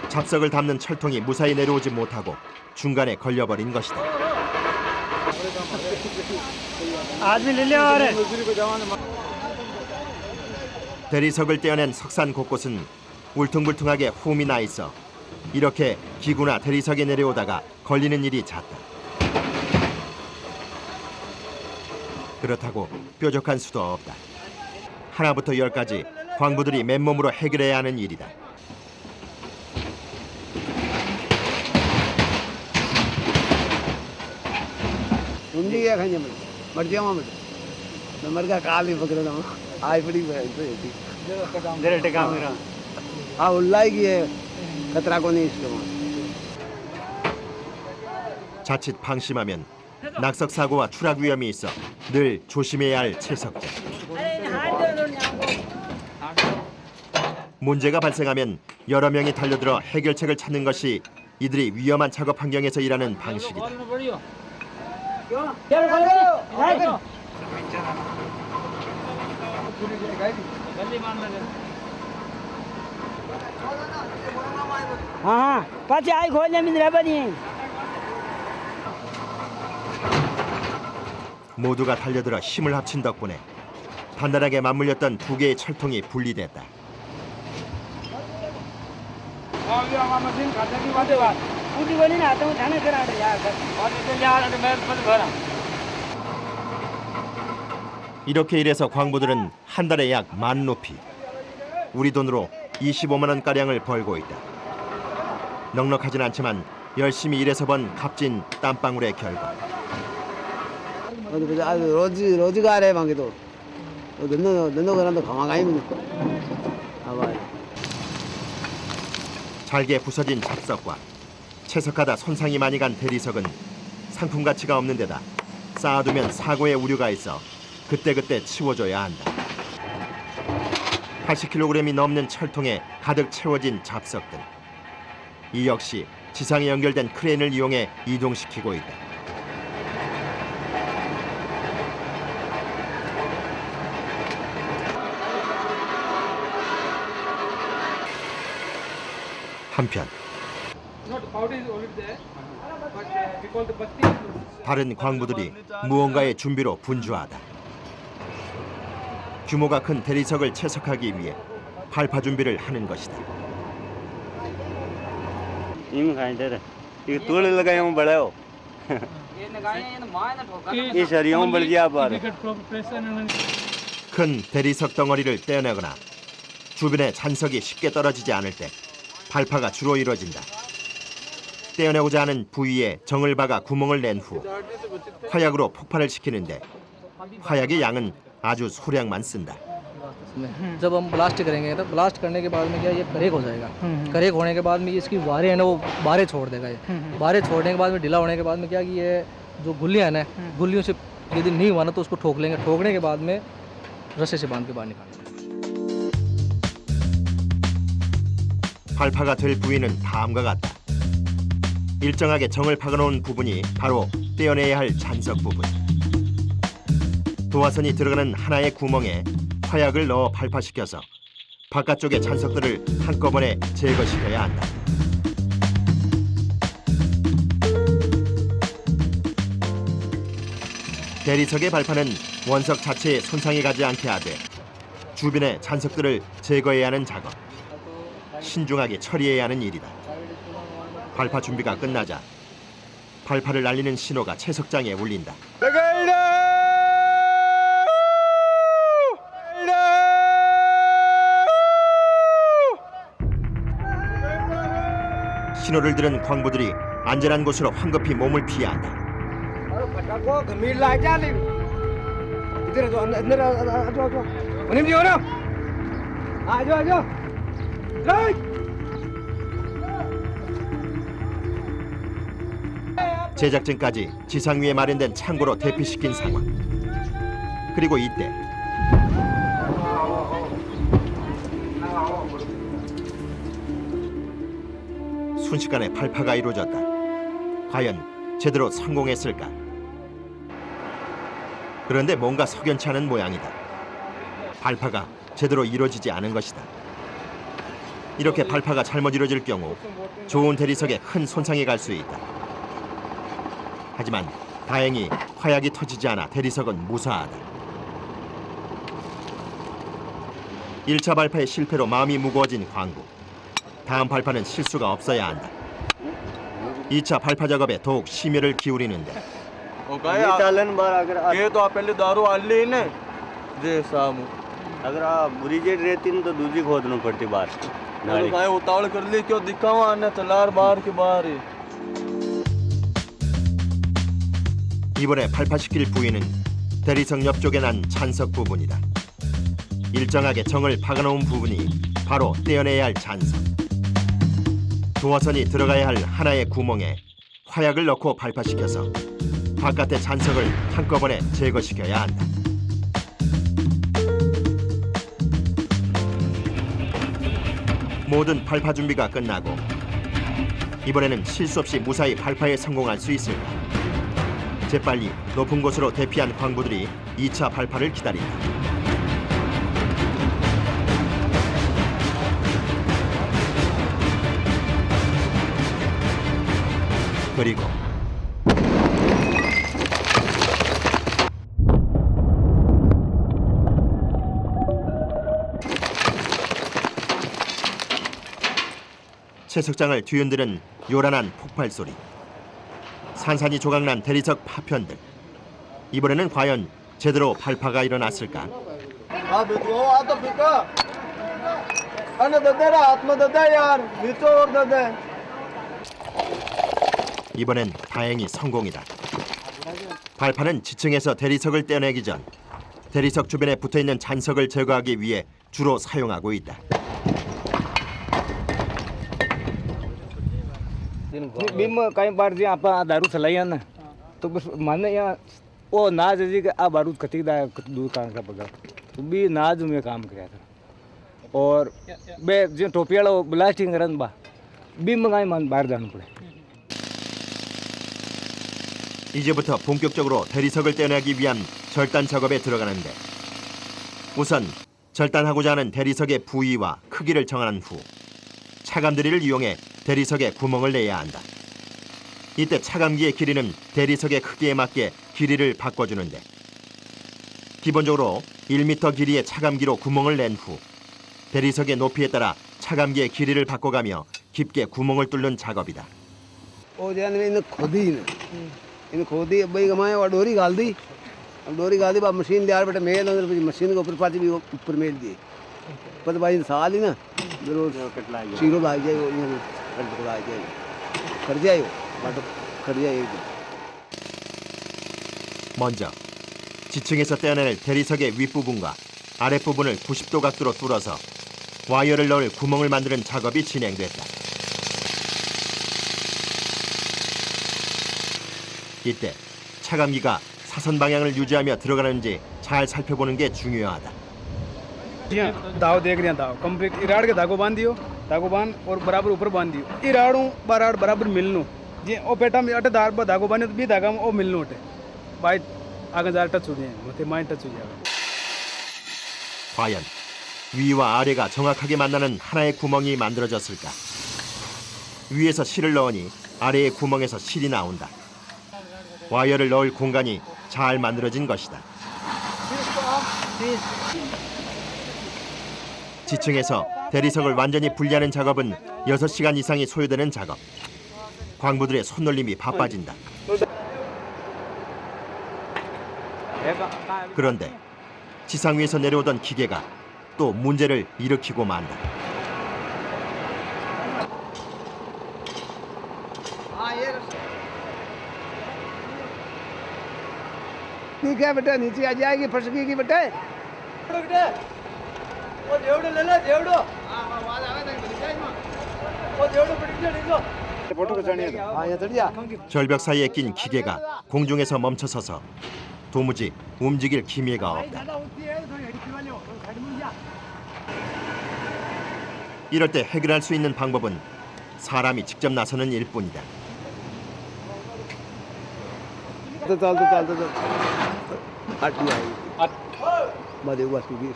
잡석을 담는 철통이 무사히 내려오지 못하고 중간에 걸려버린 것이다. 대리석을 떼어낸 석산 곳곳은 울퉁불퉁하게 홈이 나 있어 이렇게 기구나 대리석이 내려오다가 걸리는 일이 잦다. 그렇다고 뾰족한 수도 없다. 하나부터 열까지 광부들이 맨몸으로 해결해야 하는 일이다. 자칫 방심하면 낙석 사고와 추락 위험이 있어 늘 조심해야 할 채석자. 문제가 발생하면 여러 명이 달려들어 해결책을 찾는 것이 이들이 위험한 작업 환경에서 일하는 방식이다. 모두가 달려들어 힘을 합친 덕분에 단단하게 맞물렸던 두 개의 철통이 분리됐다. 이렇게 일해서 광부들은 한 달에 약 10,000루피, 우리 돈으로 25만 원가량을 벌고 있다. 넉넉하진 않지만 열심히 일해서 번 값진 땀방울의 결과. रोजगार है मांगे तो धंधो करना तो खावा ही नहीं। 잘게 부서진 잡석과 채석하다 손상이 많이 간 대리석은 상품 가치가 없는 데다 쌓아두면 사고의 우려가 있어 그때그때 치워줘야 한다. 80kg이 넘는 철통에 가득 채워진 잡석들. 이 역시 지상에 연결된 크레인을 이용해 이동시키고 있다. 한편 다른 광부들이 무언가의 준비로 분주하다. 규모가 큰 대리석을 채석하기 위해 발파 준비를 하는 것이다. ये तोड़ लगाए हूँ बड़ा हो ये सरियों बढ़ गया बार 큰 대리석 덩어리를 떼어내거나 주변에 잔석이 쉽게 떨어지지 않을 때 발파가 주로 이루어진다. 떼어내고자 하는 부위에 정을 박아 구멍을 낸 후 화약으로 폭발을 시키는데 화약의 양은 아주 소량만 쓴다. जब हम ब्लास्ट करेंगे तो ब्लास्ट करने के बाद में क्या ये करेक हो जाएगा। करेक होने के बाद में इसकी वारें है ना वो बारें छोड़ देगा। ये बारें छोड़ने के बाद में ढीला होने के बाद में क्या कि ये जो गुल्लियाँ है ना गुल्लियों से यदि नहीं हुआ ना तो उसको ठोक लेंगे। ठोकने के बाद में रस्से से बांध के बाहर निकालेंगे। 발파가 될 부위는 다음과 같다. 일정하게 정을 박아놓은 부분이 바로 떼어내야 할 잔석 부분. 도화선이 들어가는 하나의 구멍에 화약을 넣어 발파시켜서 바깥쪽의 잔석들을 한꺼번에 제거시켜야 한다. 대리석의 발파는 원석 자체에 손상이 가지 않게 하되 주변의 잔석들을 제거해야 하는 작업. 신중하게 처리해야 하는 일이다. 발파 준비가 끝나자 발파를 날리는 신호가 채석장에 울린다. 신호를 들은 광부들이 안전한 곳으로 황급히 몸을 피해야 한다. 제작진까지 지상 위에 마련된 창고로 대피시킨 상황. 그리고 이때 순식간에 발파가 이루어졌다. 과연 제대로 성공했을까? 그런데 뭔가 석연치 않은 모양이다. 발파가 제대로 이루어지지 않은 것이다. 이렇게 발파가 잘못 이루어질 경우 좋은 대리석에 큰 손상이 갈 수 있다. 하지만 다행히 화약이 터지지 않아 대리석은 무사하다. 1차 발파의 실패로 마음이 무거워진 광부. 다음 발파는 실수가 없어야 한다. 2차 발파 작업에 더욱 심혈을 기울이는데 अगर आप बुरी जेट रहती न तो दूसरी खोदना पड़ती बाहर उतावल कर ली क्यों दिखावा अन्य तलार बाहर के बाहर 이번에 발파시킬 부위는 대리석 옆쪽에 난 잔석 부분이다. 일정하게 정을 박아놓은 부분이 바로 떼어내야 할 잔석. 도화선이 들어가야 할 하나의 구멍에 화약을 넣고 발파시켜서 바깥의 잔석을 한꺼번에 제거시켜야 한다. 모든 발파 준비가 끝나고 이번에는 실수 없이 무사히 발파에 성공할 수 있을까? 재빨리 높은 곳으로 대피한 광부들이 2차 발파를 기다린다. 그리고 채석장을 뒤흔드는 요란한 폭발 소리. 산산이 조각난 대리석 파편들. 이번에는 과연 제대로 발파가 일어났을까? 이번엔 다행히 성공이다. 발파는 지층에서 대리석을 떼어내기 전 대리석 주변에 붙어있는 잔석을 제거하기 위해 주로 사용하고 있다. बीम कई बार जी आप दारू चलाई ना तो बस माने यहाँ वो नाज जी का बारूद कटी दा दूर कारण का पगा तो भी नाज में काम किया था और बे जो टोपियाला ब्लास्टिंग करन बा बीम मंगाई मान बाहर जाना पड़े. 이제부터 본격적으로 대리석을 떼어내기 위한 절단 작업에 들어가는데 우선 절단하고자 하는 대리석의 부위와 크기를 정한 후 차감드릴을 이용해 대리석에 구멍을 내야 한다. 이때 차감기의 길이는 대리석의 크기에 맞게 길이를 바꿔주는데 기본적으로 1m 길이의 차감기로 구멍을 낸 후 대리석의 높이에 따라 차감기의 길이를 바꿔가며 깊게 구멍을 뚫는 작업이다. इन खोदी भाई कमाए और डोरी गाल दी. अब डोरी गाल दी, मशीन लिया बेटा मेल अंदर मशीन के ऊपर पाती भी ऊपर मेल दी. पर भाई साल ही ना शीरो लाग जाए कर जाए कर जाए. 먼저 지층에서 떼어낼 대리석의 윗부분과 아랫부분을 90도 각도로 뚫어서 와이어를 넣을 구멍을 만드는 작업이 진행됐다. 이때 차감기가 사선 방향을 유지하며 들어가는지 잘 살펴보는 게 중요하다. दाव देख रहे हैं दाव कंप्लीट इराड़ के धागो बांध दियो धागो बांध और बराबर ऊपर बांध दियो इराड़ू बराड़ बराबर मिलनो जी ओ पेटा में अटे दार धागो बांधे तो भी धागा में ओ मिलनो अटे बाई आगे जार टच हो जाए मोते माइन टच हो जाएगा. 과연 위와 아래가 정확하게 만나는 하나의 구멍이 만들어졌을까? 위에서 실을 넣으니 아래의 구멍에서 실이 나온다. 와이어를 넣을 공간이 잘 만들어진 것이다. 지층에서 대리석을 완전히 분리하는 작업은 6시간 이상이 소요되는 작업. 광부들의 손놀림이 바빠진다. 그런데 지상 위에서 내려오던 기계가 또 문제를 일으키고 만다. ठीक है बेटा नीचे आ जाएगी फटकेगी बेटा. 절벽 사이에 낀 기계가 공중에서 멈춰서서 도무지 움직일 기미가 없다. 이럴 때 해결할 수 있는 방법은 사람이 직접 나서는 일뿐이다.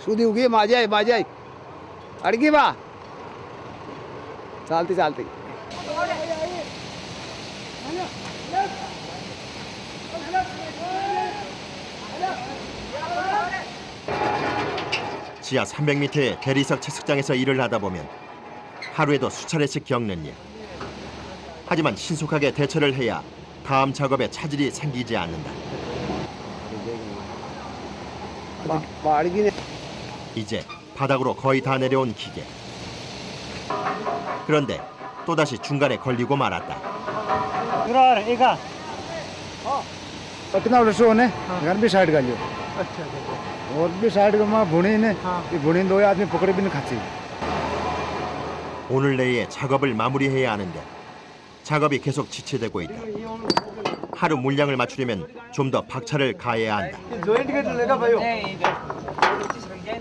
सूदी उगी माजाई अड़गी बा चालती चालती. 지하 300m의 대리석 채석장에서 일을 하다 보면 하루에도 수차례씩 겪는 일. 하지만 신속하게 대처를 해야 다음 작업에 차질이 생기지 않는다. 이제 바닥으로 거의 다 내려온 기계. 그런데 또다시 중간에 걸리고 말았다. कितना रसो ने घर भी साइड का लियो और भी साइड का मां बुणी ने ये बुणी दो आदमी पकड़े भी नहीं खाती. 오늘 내에 작업을 마무리해야 하는데 작업이 계속 지체되고 있다. 하루 물량을 맞추려면 좀 더 박차를 가해야 한다. जॉइंट के लगा भाई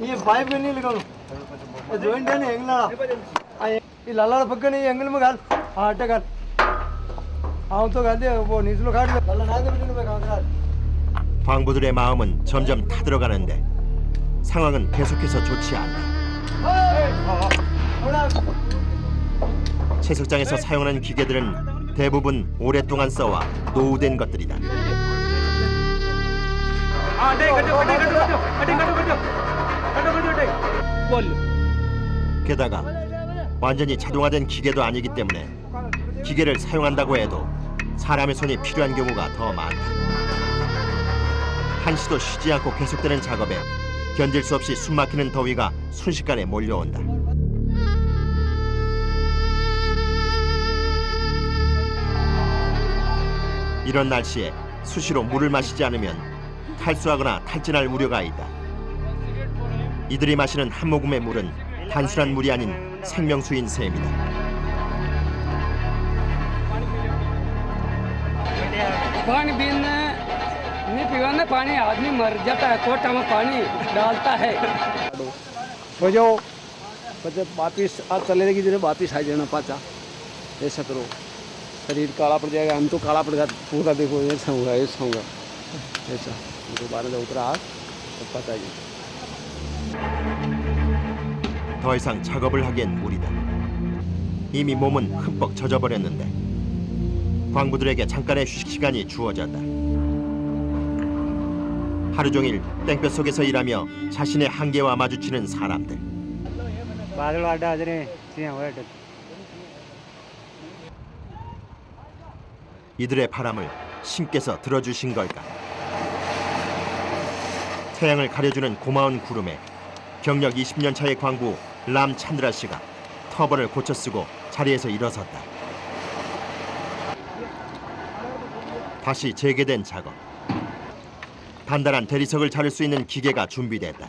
ये पाइप में नहीं लगाओ जॉइंट है ना एंगल ये लाला पक्का नहीं एंगल में गाल हां टेक हाँ तो गाल दे वो नीचे लो काट लाला ना दे बेटे में काट. 광부들의 마음은 점점 타들어가는데 상황은 계속해서 좋지 않다. 채석장에서 사용하는 기계들은 대부분 오랫동안 써와 노후된 것들이다. 게다가 완전히 자동화된 기계도 아니기 때문에 기계를 사용한다고 해도 사람의 손이 필요한 경우가 더 많다. 한시도 쉬지 않고 계속되는 작업에 견딜 수 없이 숨막히는 더위가 순식간에 몰려온다. 이런 날씨에 수시로 물을 마시지 않으면 탈수하거나 탈진할 우려가 있다. 이들이 마시는 한 모금의 물은 단순한 물이 아닌 생명수인 셈이다. पानी पीने नहीं पीवाने पानी आदमी मर जाता है कोटा में पानी डालता है हो जाओ बच्चे वापिस आज चले रहेगी जरा वापिस आ जाना पाचा ऐसा करो शरीर काला पड़ जाएगा हम तो काला पड़ गया पूरा देखो ऐसा होगा ऐसा दोबारा जब उतरा आज तो पता ही 더 이상 작업을 하기엔 무리다. 이미 몸은 흠뻑 젖어버렸는데 광부들에게 잠깐의 휴식 시간이 주어졌다. 하루 종일 땡볕 속에서 일하며 자신의 한계와 마주치는 사람들. 이들의 바람을 신께서 들어주신 걸까? 태양을 가려주는 고마운 구름에 경력 20년 차의 광부 람 찬드라 씨가 터번을 고쳐 쓰고 자리에서 일어섰다. 다시 재개된 작업. 단단한 대리석을 자를 수 있는 기계가 준비됐다.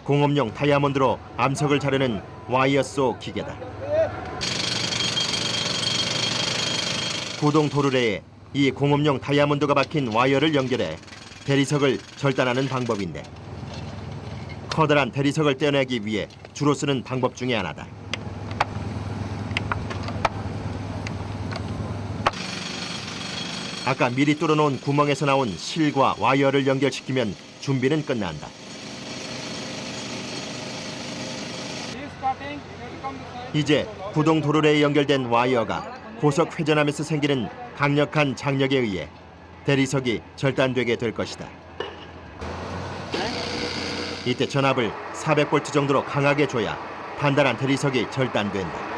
공업용 다이아몬드로 암석을 자르는 와이어 쏘 기계다. 구동 도르래에 이 공업용 다이아몬드가 박힌 와이어를 연결해 대리석을 절단하는 방법인데 커다란 대리석을 떼어내기 위해 주로 쓰는 방법 중에 하나다. 아까 미리 뚫어놓은 구멍에서 나온 실과 와이어를 연결시키면 준비는 끝난다. 이제 구동 도르래에 연결된 와이어가 고속 회전하면서 생기는 강력한 장력에 의해 대리석이 절단되게 될 것이다. 이때 전압을 400V 정도로 강하게 줘야 단단한 대리석이 절단된다.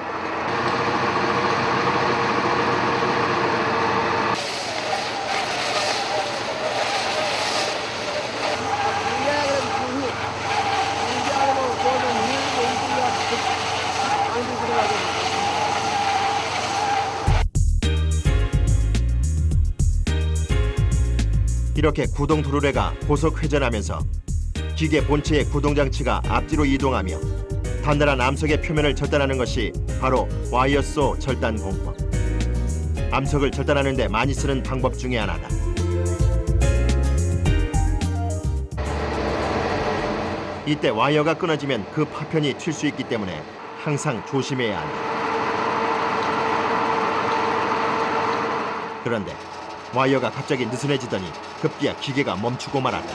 이렇게 구동 도르래가 고속 회전하면서 기계 본체의 구동장치가 앞뒤로 이동하며 단단한 암석의 표면을 절단하는 것이 바로 와이어 쏘 절단 공법. 암석을 절단하는 데 많이 쓰는 방법 중에 하나다. 이때 와이어가 끊어지면 그 파편이 튈 수 있기 때문에 항상 조심해야 한다. 그런데 와이어가 갑자기 느슨해지더니 급기야 기계가 멈추고 말았다.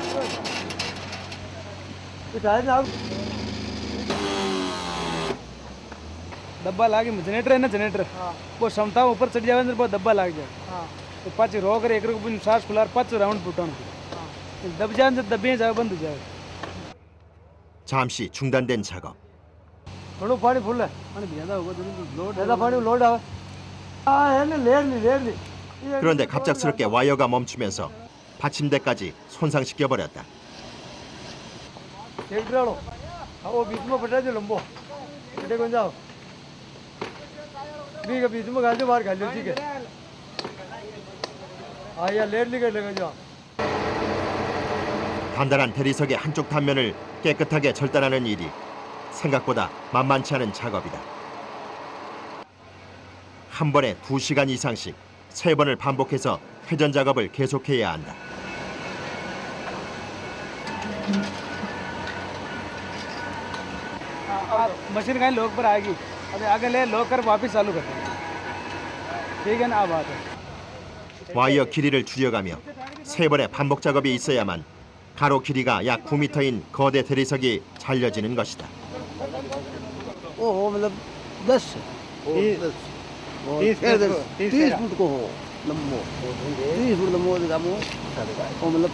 डब्बा लागे जनरेटर है ना जनरेटर वो क्षमता ऊपर चढ़ जाए ना बहुत डब्बा लाग जाए तो पाँच रो कर एक सांस खुला पाँच राउंड फुटान दब जाए दबे जाए बंद हो जाए 잠시 중단된 작업. थोड़ा पानी फुल है पानी ज्यादा होगा ज्यादा पानी लोड आवे है ना लेर नहीं 그런데 갑작스럽게 와이어가 멈추면서 받침대까지 손상시켜 버렸다. ट्रैक्टर वालों वो बीच में फटा जो लंबो फटे कौन जाओ बीच में गाल जो बाहर गाल ठीक है हाँ यार लेट निकल लेगा जो 단단한 대리석의 한쪽 단면을 깨끗하게 절단하는 일이 생각보다 만만치 않은 작업이다. 한 번에 2시간 이상씩 3번을 반복해서 회전 작업을 계속해야 한다. मशीन कहीं लोग पर आएगी अभी आगे ले लोग कर वापस चालू करते हैं ठीक है ना बात है 와이어 길이를 줄여가며 3번의 반복 작업이 있어야만 가로 길이가 약 9m인 거대 대리석이 잘려지는 것이다. ओ मतलब 10 30 फुट को हो लंबो 30 फुट लंबो दिखामो ओ मतलब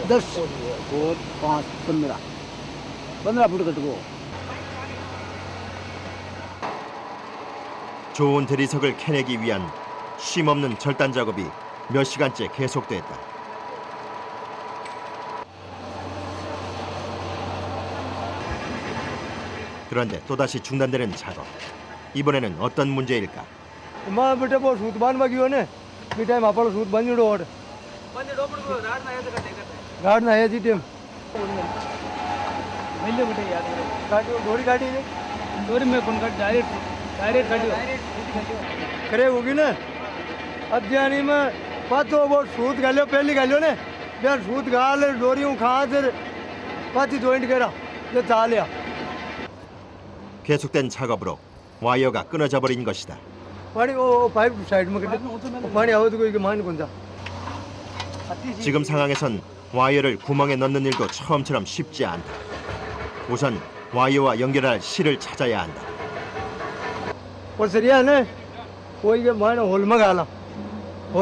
10 और 5 15 फुट कटको 좋은 대리석을 캐내기 위한 쉼없는 절단 작업이 몇 시간째 계속됐다. 그런데 또다시 중단되는 작업. 이번에는 어떤 문제일까? मां बेटे वो सूत बांध में गयो ने बेटा मां पर सूत बांध रोड गाड़ ना है जी टीम मिले बेटे याद गाड़ी डोरी गाड़ी ने डोरी में कौन का डायरेक्ट गाड़ी करे होगी ना अध्यानी में पातो वो सूत गालियो पहली गालियो ने यार सूत गाल डोरी खा फिर पाती जॉइंट करा ये चालिया 계속된 작업으로 와이어가 끊어져 버린 것이다. पानी वो पाइप साइड में कर पानी आओ तो कोई मान कौन सा 지금 상황에선 와이어를 구멍에 넣는 일도 처음처럼 쉽지 않다. 우선 와이어와 연결할 실을 찾아야 한다. और सरिया है ना कोई के मान होल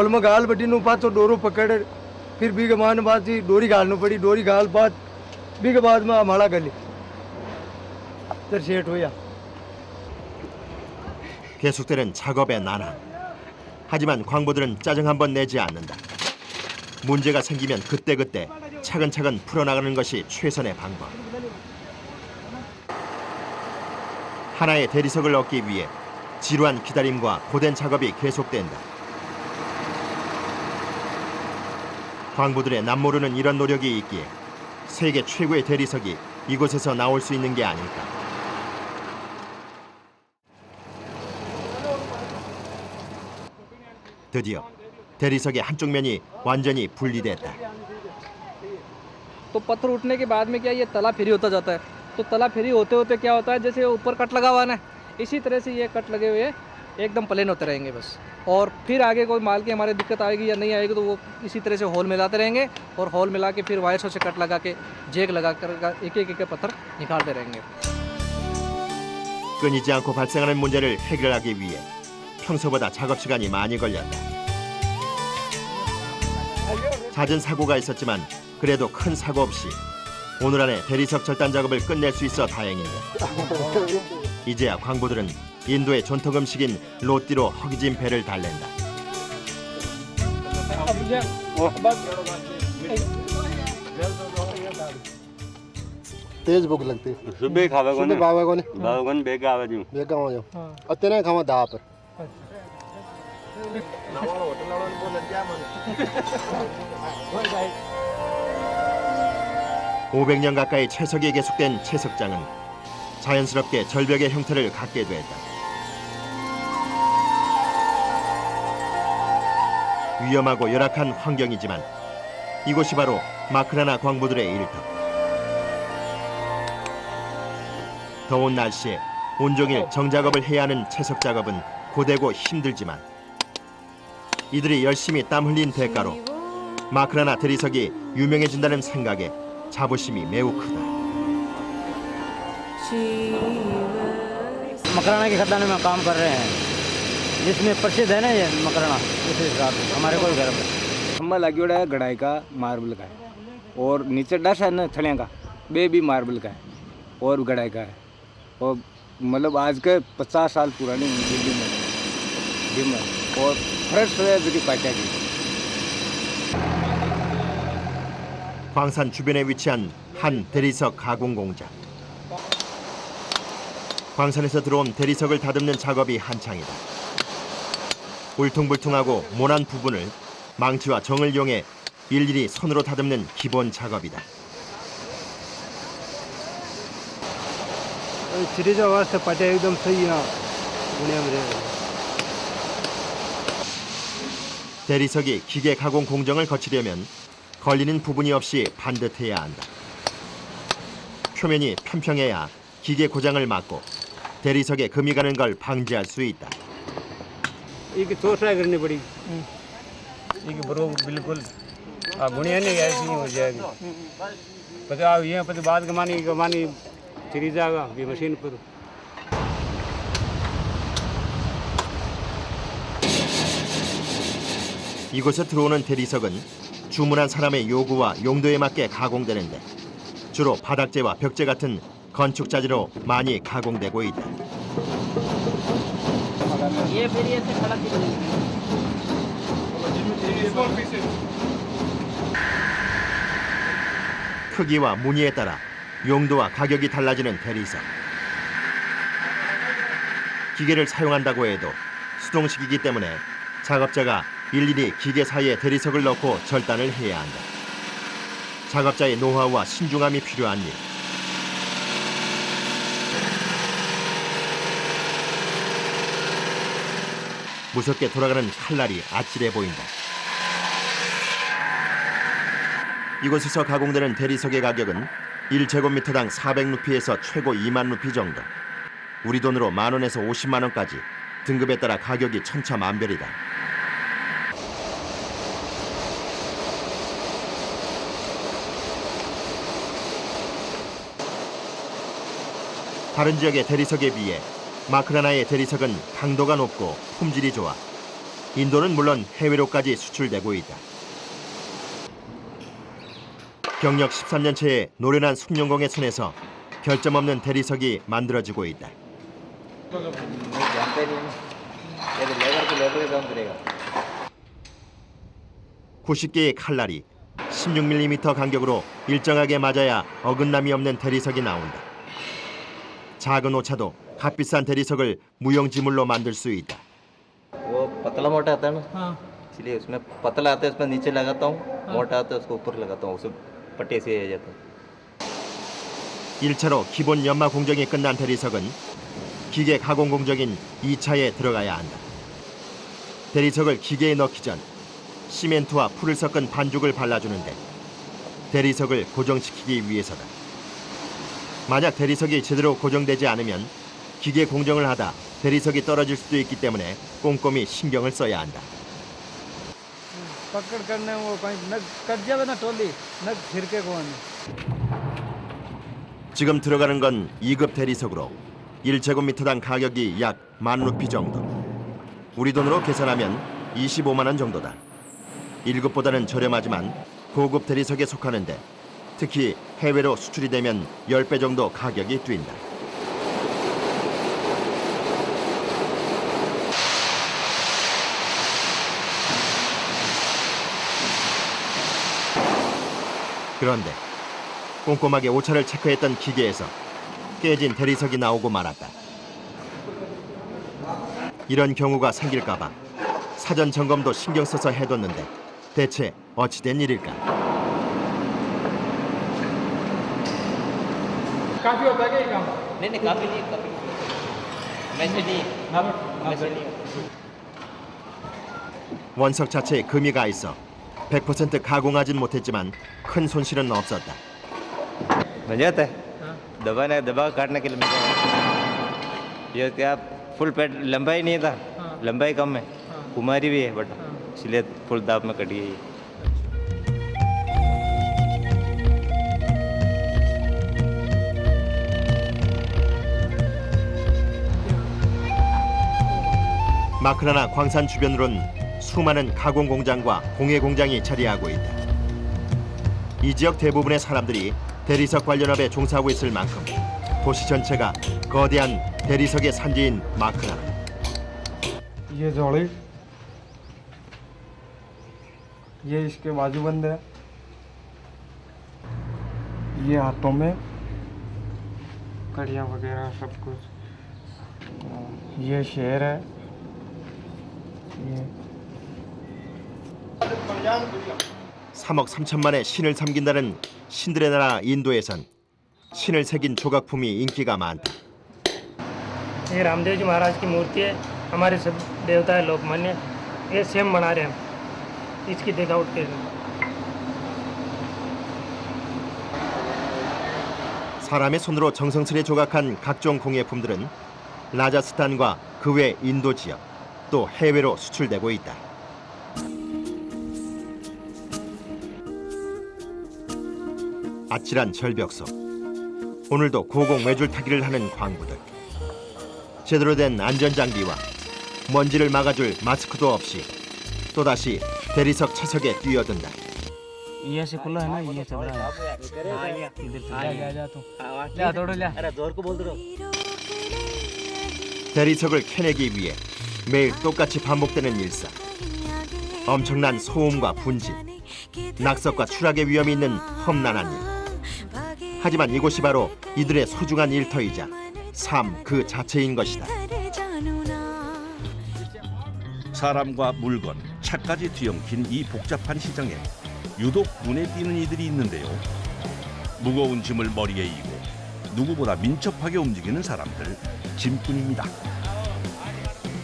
में गाल बटी नु पातो डोरो पकड़ फिर भी के मान बात ही डोरी गालनु पड़ी डोरी गाल बात भी के बाद में हमारा गली तर सेट होया 계속되는 작업의 난항. 하지만 광부들은 짜증 한번 내지 않는다. 문제가 생기면 그때그때 차근차근 풀어나가는 것이 최선의 방법. 하나의 대리석을 얻기 위해 지루한 기다림과 고된 작업이 계속된다. 광부들의 남모르는 이런 노력이 있기에 세계 최고의 대리석이 이곳에서 나올 수 있는 게 아닐까. 드디어 대리석의 한쪽 면이 완전히 분리됐다. तो पत्थर उठने के बाद में क्या ये तला फेरी होता जाता है तो तला फेरी होते होते क्या होता है जैसे ऊपर कट लगा हुआ है इसी तरह से ये कट लगे हुए एकदम प्लेन होते रहेंगे बस और फिर आगे कोई माल की हमारे दिक्कत आएगी या नहीं आएगी तो वो इसी तरह से होल मिलाते रहेंगे और होल मिला के फिर वायर्सों से कट लगा के जेक लगा कर एक एक पत्थर निकालते रहेंगे. 끊이지 않고 발생하는 문제를 해결하기 위해 평소보다 작업 시간이 많이 걸렸다. 잦은 사고가 있었지만 그래도 큰 사고 없이 오늘 안에 대리석 절단 작업을 끝낼 수 있어 다행인데 이제야 광부들은 인도의 전통 음식인 로띠로 허기진 배를 달랜다. तेज भूख लगती है सुबह खावे को सुबह बाबा को ने बाबा को बेगा आवे जी बेगा हो जाओ और तेरे खावा दा पर 500년 가까이 채석이 계속된 채석장은 자연스럽게 절벽의 형태를 갖게 됐다. 위험하고 열악한 환경이지만 이곳이 바로 마크라나 광부들의 일터. 더운 날씨에 온종일 정작업을 해야 하는 채석 작업은 고되고 힘들지만 이들이 열심히 땀 흘린 대가로 마크라나 대리석이 유명해진다는 생각에 자부심이 매우 크다. मकराना के खदान में काम कर रहे हैं जिसमें प्रसिद्ध है ना ये मकराना इस हिसाब से हमारे को घर में खम्बा लगी है गढ़ाई का मार्बल का है और नीचे डस है ना थलियाँ का बे भी मार्बल का है और गढ़ाई का है और मतलब आज के 50 साल पुरानी बिल्डिंग है और फ्रेश है पाटिया की. 광산 주변에 위치한 한 대리석 가공 공장. 광산에서 들어온 대리석을 다듬는 작업이 한창이다. 울퉁불퉁하고 모난 부분을 망치와 정을 이용해 일일이 손으로 다듬는 기본 작업이다. चिड़िया वास्ते पटे एकदम सही है दुनिया में 대리석이 기계 가공 공정을 거치려면 걸리는 부분이 없이 반듯해야 한다. 표면이 평평해야 기계 고장을 막고 대리석에 금이 가는 걸 방지할 수 있다. एक चोसा करनी पड़ी एक बरो बिल्कुल गुणिया नहीं ऐसी हो जाएगी पता ये पता बात कमानी चली जाएगा ये मशीन पर. 이곳에 들어오는 대리석은 주문한 사람의 요구와 용도에 맞게 가공되는데 주로 바닥재와 벽재 같은 건축자재로 많이 가공되고 있다. ये फिर ये से खड़ा 크기와 무늬에 따라 용도와 가격이 달라지는 대리석. 기계를 사용한다고 해도 수동식이기 때문에 작업자가 일일이 기계 사이에 대리석을 넣고 절단을 해야 한다. 작업자의 노하우와 신중함이 필요한 일. 무섭게 돌아가는 칼날이 아찔해 보인다. 이곳에서 가공되는 대리석의 가격은 1제곱미터당 400루피에서 최고 2만 루피 정도. 우리 돈으로 10,000원에서 50만 원까지 등급에 따라 가격이 천차만별이다. 다른 지역의 대리석에 비해 마크라나의 대리석은 강도가 높고 품질이 좋아 인도는 물론 해외로까지 수출되고 있다. 경력 13년째의 노련한 숙련공의 손에서 결점 없는 대리석이 만들어지고 있다. 90개의 칼날이 16mm 간격으로 일정하게 맞아야 어긋남이 없는 대리석이 나온다. 작은 오차도 값비싼 대리석을 무용지물로 만들 수 있다. वो पतला मोटा आता है ना, इसलिए उसमें पतला आता है उसमें नीचे लगाता हूँ, मोटा आता है उसको ऊपर लगाता हूँ, उसमें पट्टी से आ जाता है. 1차로 기본 연마 공정이 끝난 대리석은 기계 가공 공정인 2차에 들어가야 한다. 대리석을 기계에 넣기 전 시멘트와 풀을 섞은 반죽을 발라주는데 대리석을 고정시키기 위해서다. 만약 대리석이 제대로 고정되지 않으면 기계 공정을 하다 대리석이 떨어질 수도 있기 때문에 꼼꼼히 신경을 써야 한다. पकड़ करने वो कहीं न कट जावे ना टोली न फिर के कौन. 지금 들어가는 건 2급 대리석으로 1제곱미터당 가격이 약 10,000루피 정도. 우리 돈으로 계산하면 25만 원 정도다. 1급보다는 저렴하지만 고급 대리석에 속하는데 특히 해외로 수출이 되면 10배 정도 가격이 뛴다. 그런데 꼼꼼하게 오차를 체크했던 기계에서 깨진 대리석이 나오고 말았다. 이런 경우가 생길까 봐 사전 점검도 신경 써서 해뒀는데 대체 어찌된 일일까? काफी होता है क्या ये काम? नहीं काफी नहीं, काफी वैसे नहीं, वैसे नहीं. 원석 자체에 금이 가 있어 100% 가공하진 못했지만 큰 손실은 없었다. बन जाता है. दबा काटने के लिए ये क्या फुल पेट लंबाई नहीं था, लंबाई कम है, कुमारी भी है बट इसलिए फुल दाब में कट गई. 마크라나 광산 주변으론 수많은 가공 공장과 공예 공장이 자리하고 있다. 이 지역 대부분의 사람들이 대리석 관련업에 종사하고 있을 만큼 도시 전체가 거대한 대리석의 산지인 마크라나. ये जोड़ी ये इसके बाजूबंद है, ये हाथों में कड़ियाँ वगैरह सब कुछ. ये शेर है, ये 3억 3천만의 신을 섬긴다는 신들의 나라 인도에선 신을 새긴 조각품이 인기가 많다. ये रामदेव जी महाराज की मूर्ति है, हमारे सब देवता है लोकमान्य. ये सेम बना रहे हैं हम, इसकी दिखावट के लिए. 사람의 손으로 정성스레 조각한 각종 공예품들은 라자스탄과 그 외 인도 지역 또 해외로 수출되고 있다. 아찔한 절벽 속 오늘도 고공 외줄 타기를 하는 광부들. 제대로 된 안전장비와 먼지를 막아줄 마스크도 없이 또다시 대리석 차석에 뛰어든다. ये ऐसे खुला है ना, ये चल रहा है. इधर से जा तो ले दौड़ो ले. अरे जोर को बोल दो. 대리석을 캐내기 위해 매일 똑같이 반복되는 일상. 엄청난 소음과 분진, 낙석과 추락의 위험이 있는 험난한 일. 하지만 이곳이 바로 이들의 소중한 일터이자 삶 그 자체인 것이다. 사람과 물건, 차까지 뒤엉킨 이 복잡한 시장에 유독 눈에 띄는 이들이 있는데요. 무거운 짐을 머리에 이고 누구보다 민첩하게 움직이는 사람들, 짐꾼입니다.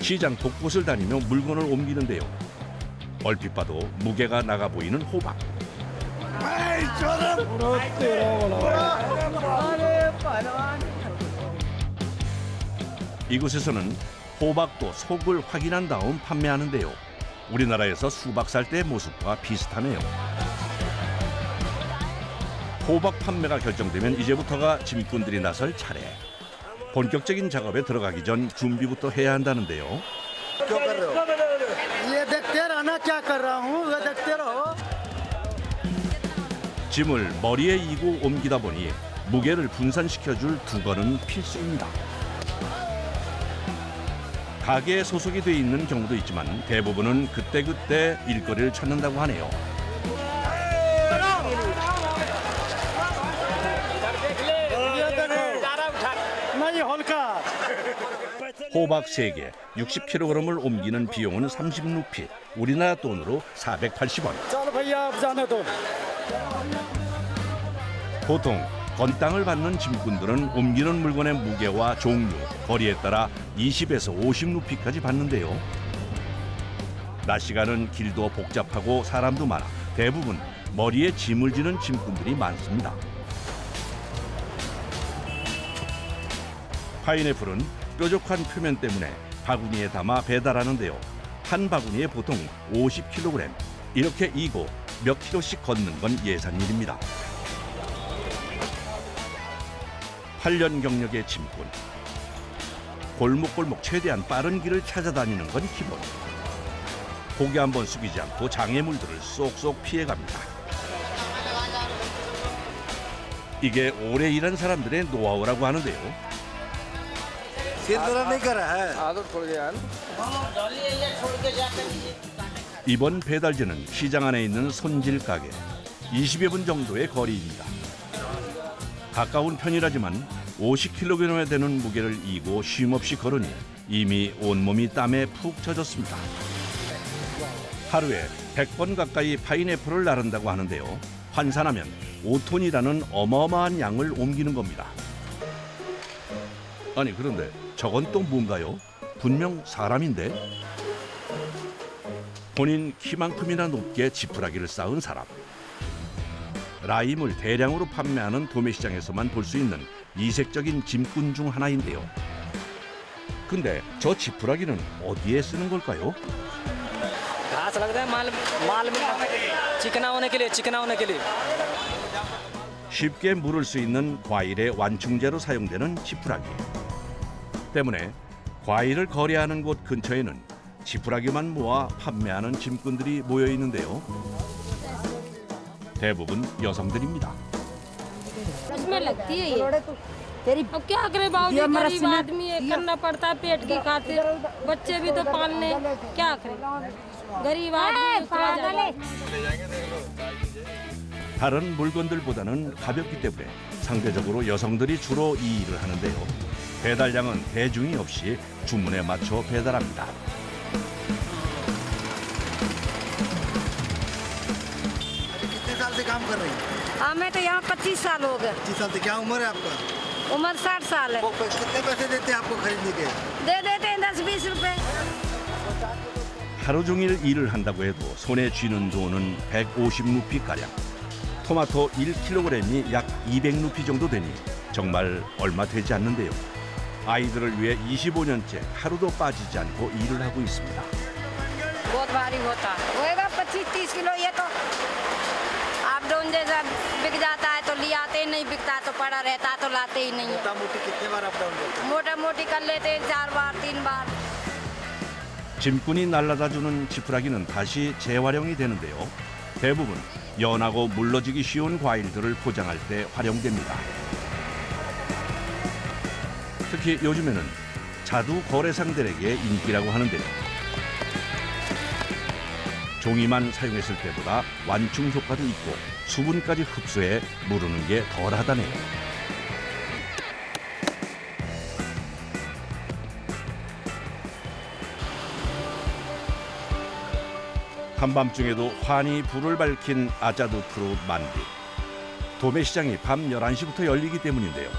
시장 곳곳을 다니며 물건을 옮기는데요. 얼핏 봐도 무게가 나가 보이는 호박. 이곳에서는 호박도 속을 확인한 다음 판매하는데요. 우리나라에서 수박 살 때의 모습과 비슷하네요. 호박 판매가 결정되면 이제부터가 짐꾼들이 나설 차례. 본격적인 작업에 들어가기 전 준비부터 해야 한다는데요. 짐을 머리에 이고 옮기다 보니 무게를 분산시켜줄 두건은 필수입니다. 가게에 소속이 돼 있는 경우도 있지만 대부분은 그때그때 일거리를 찾는다고 하네요. 호박 3개, 60kg을 옮기는 비용은 30루피, 우리나라 돈으로 480원. 보통 건땅을 받는 짐꾼들은 옮기는 물건의 무게와 종류, 거리에 따라 20에서 50루피까지 받는데요. 낮 시간은 길도 복잡하고 사람도 많아 대부분 머리에 짐을 지는 짐꾼들이 많습니다. 파인애플은 뾰족한 표면 때문에 바구니에 담아 배달하는데요. 한 바구니에 보통 50kg, 이렇게 이고 몇 킬로씩 걷는 건 예산일입니다. 8년 경력의 짐꾼. 골목골목 최대한 빠른 길을 찾아다니는 건 기본. 고개 한번 숙이지 않고 장애물들을 쏙쏙 피해갑니다. 이게 오래 일한 사람들의 노하우라고 하는데요. 이번 배달지는 시장 안에 있는 손질 가게. 20여 분 정도의 거리입니다. 가까운 편이라지만 50kg에 되는 무게를 이고 쉼없이 걸으니 이미 온몸이 땀에 푹 젖었습니다. 하루에 100번 가까이 파인애플을 나른다고 하는데요. 환산하면 5톤이라는 어마어마한 양을 옮기는 겁니다. 아니 그런데 저건 또 뭔가요? 분명 사람인데? 본인 키만큼이나 높게 지푸라기를 쌓은 사람. 라임을 대량으로 판매하는 도매시장에서만 볼 수 있는 이색적인 짐꾼 중 하나인데요. 근데 저 지푸라기는 어디에 쓰는 걸까요? 쉽게 물을 수 있는 과일의 완충제로 사용되는 지푸라기. 때문에 과일을 거래하는 곳 근처에는 지푸라기만 모아 판매하는 짐꾼들이 모여 있는데요. 대부분 여성들입니다. उसमें लगती है ये। अब क्या करे बाबूजी, गरीब आदमी है, करना पड़ता है पेट की खातिर, बच्चे भी तो पालने, क्या करे गरीब आदमी। 다른 물건들보다는 가볍기 때문에 상대적으로 여성들이 주로 이 일을 하는데요. 배달량은 대중이 없이 주문에 맞춰 배달합니다. कितने साल से काम कर रही हैं? हमें तो यहाँ 25 साल हो गए। 25 साल से क्या उम्र है आपका? उम्र 60 साल है। कितने पैसे देते हैं आपको खरीदने के? दे देते हैं 10-20 रुपए। 하루 종일 일을 한다고 해도 손에 쥐는 돈은 150루피가량. 토마토 1kg이 약 200루피 정도 되니 정말 얼마 되지 않는데요. 아이들을 위해 25년째 하루도 빠지지 않고 일을 하고 있습니다. बहुत भारी होता होएगा 25-30 किलो। ये तो आप डोन जैसा बिक जाता है तो ले आते ही नहीं, बिकता तो पड़ा रहता तो लाते ही नहीं। मोटा मोटी कितने बार अप डाउन करते हैं? मोटा मोटी कर लेते 4 बार 3 बार। 짐꾼이 날라다주는 지푸라기는 다시 재활용이 되는데요. 대부분 연하고 물러지기 쉬운 과일들을 포장할 때 활용됩니다. 특히 요즘에는 자두 거래상들에게 인기라고 하는데요. 종이만 사용했을 때보다 완충 효과도 있고 수분까지 흡수해 무르는 게 덜하다네요. 한밤중에도 환히 불을 밝힌 아자드 프루 만디. 도매시장이 밤 11시부터 열리기 때문인데요.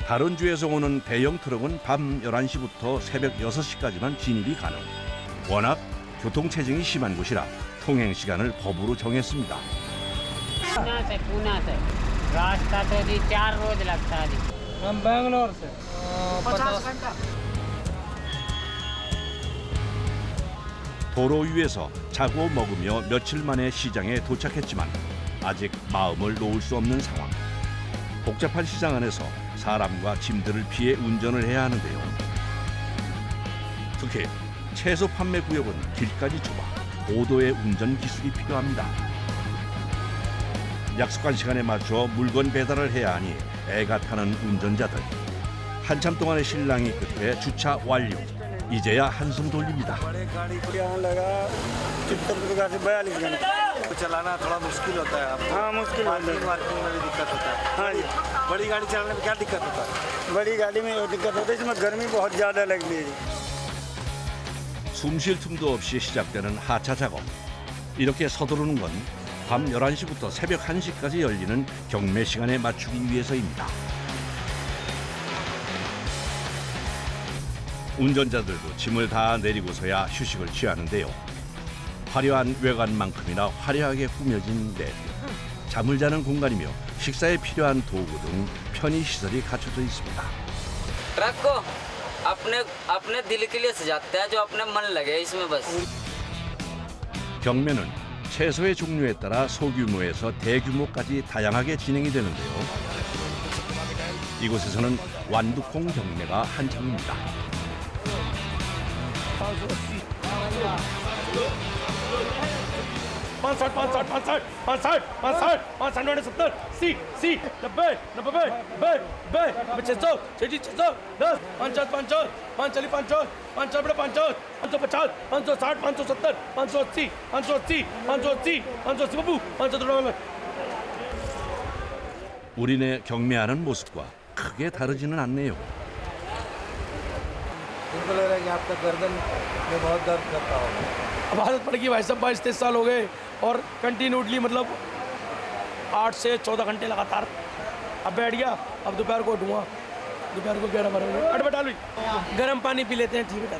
다른 주에서 오는 대형 트럭은 밤 11시부터 새벽 6시까지만 진입이 가능. 워낙 교통체증이 심한 곳이라 통행 시간을 법으로 정했습니다. पूना से रास्ता तो जी 4 रोज लगता है जी। हम बेंगलोर से 50 घंटा। 도로 위에서 자고 먹으며 며칠 만에 시장에 도착했지만 아직 마음을 놓을 수 없는 상황. 복잡한 시장 안에서 사람과 짐들을 피해 운전을 해야 하는데요. 특히 채소 판매 구역은 길까지 좁아 고도의 운전 기술이 필요합니다. 약속한 시간에 맞춰 물건 배달을 해야 하니 애가 타는 운전자들. 한참 동안의 실랑이 끝에 주차 완료. 이제야 한숨 돌립니다. चलाना थोड़ा मुश्किल होता है आपको। हाँ मुश्किल पार्किंग में भी दिक्कत होता है। हाँ जी बड़ी गाड़ी चलाने में क्या दिक्कत होता है? बड़ी गाड़ी में दिक्कत होता है, इसमें गर्मी बहुत ज़्यादा लगती है। 숨 쉴 틈도 없이 시작되는 하차 작업. 이렇게 서두르는 건 밤 11시부터 새벽 1시까지 열리는 경매 시간에 맞추기 위해서입니다. 운전자들도 짐을 다 내리고서야 휴식을 취하는데요. 화려한 외관만큼이나 화려하게 꾸며진 내부. 잠을 자는 공간이며 식사에 필요한 도구 등 편의 시설이 갖춰져 있습니다. ट्रक को अपने दिल के लिए सजाते हैं जो अपने मन लगे इसमें बस। 경매는 채소의 종류에 따라 소규모에서 대규모까지 다양하게 진행이 되는데요. 이곳에서는 완두콩 경매가 한창입니다. 550 우리네 경매하는 모습과 크게 다르지는 않네요. इनको लग रहा है कि आपका गर्दन में बहुत दर्द करता होगा। अब आदत पड़ गई भाई साहब, 22-23 साल हो गए और कंटिन्यूटली मतलब 8 से 14 घंटे लगातार। अब बैठ गया, अब दोपहर को उठूंगा, दोपहर को 11-12 बजे अट बैठा लो, गर्म पानी पी लेते हैं, ठीक है।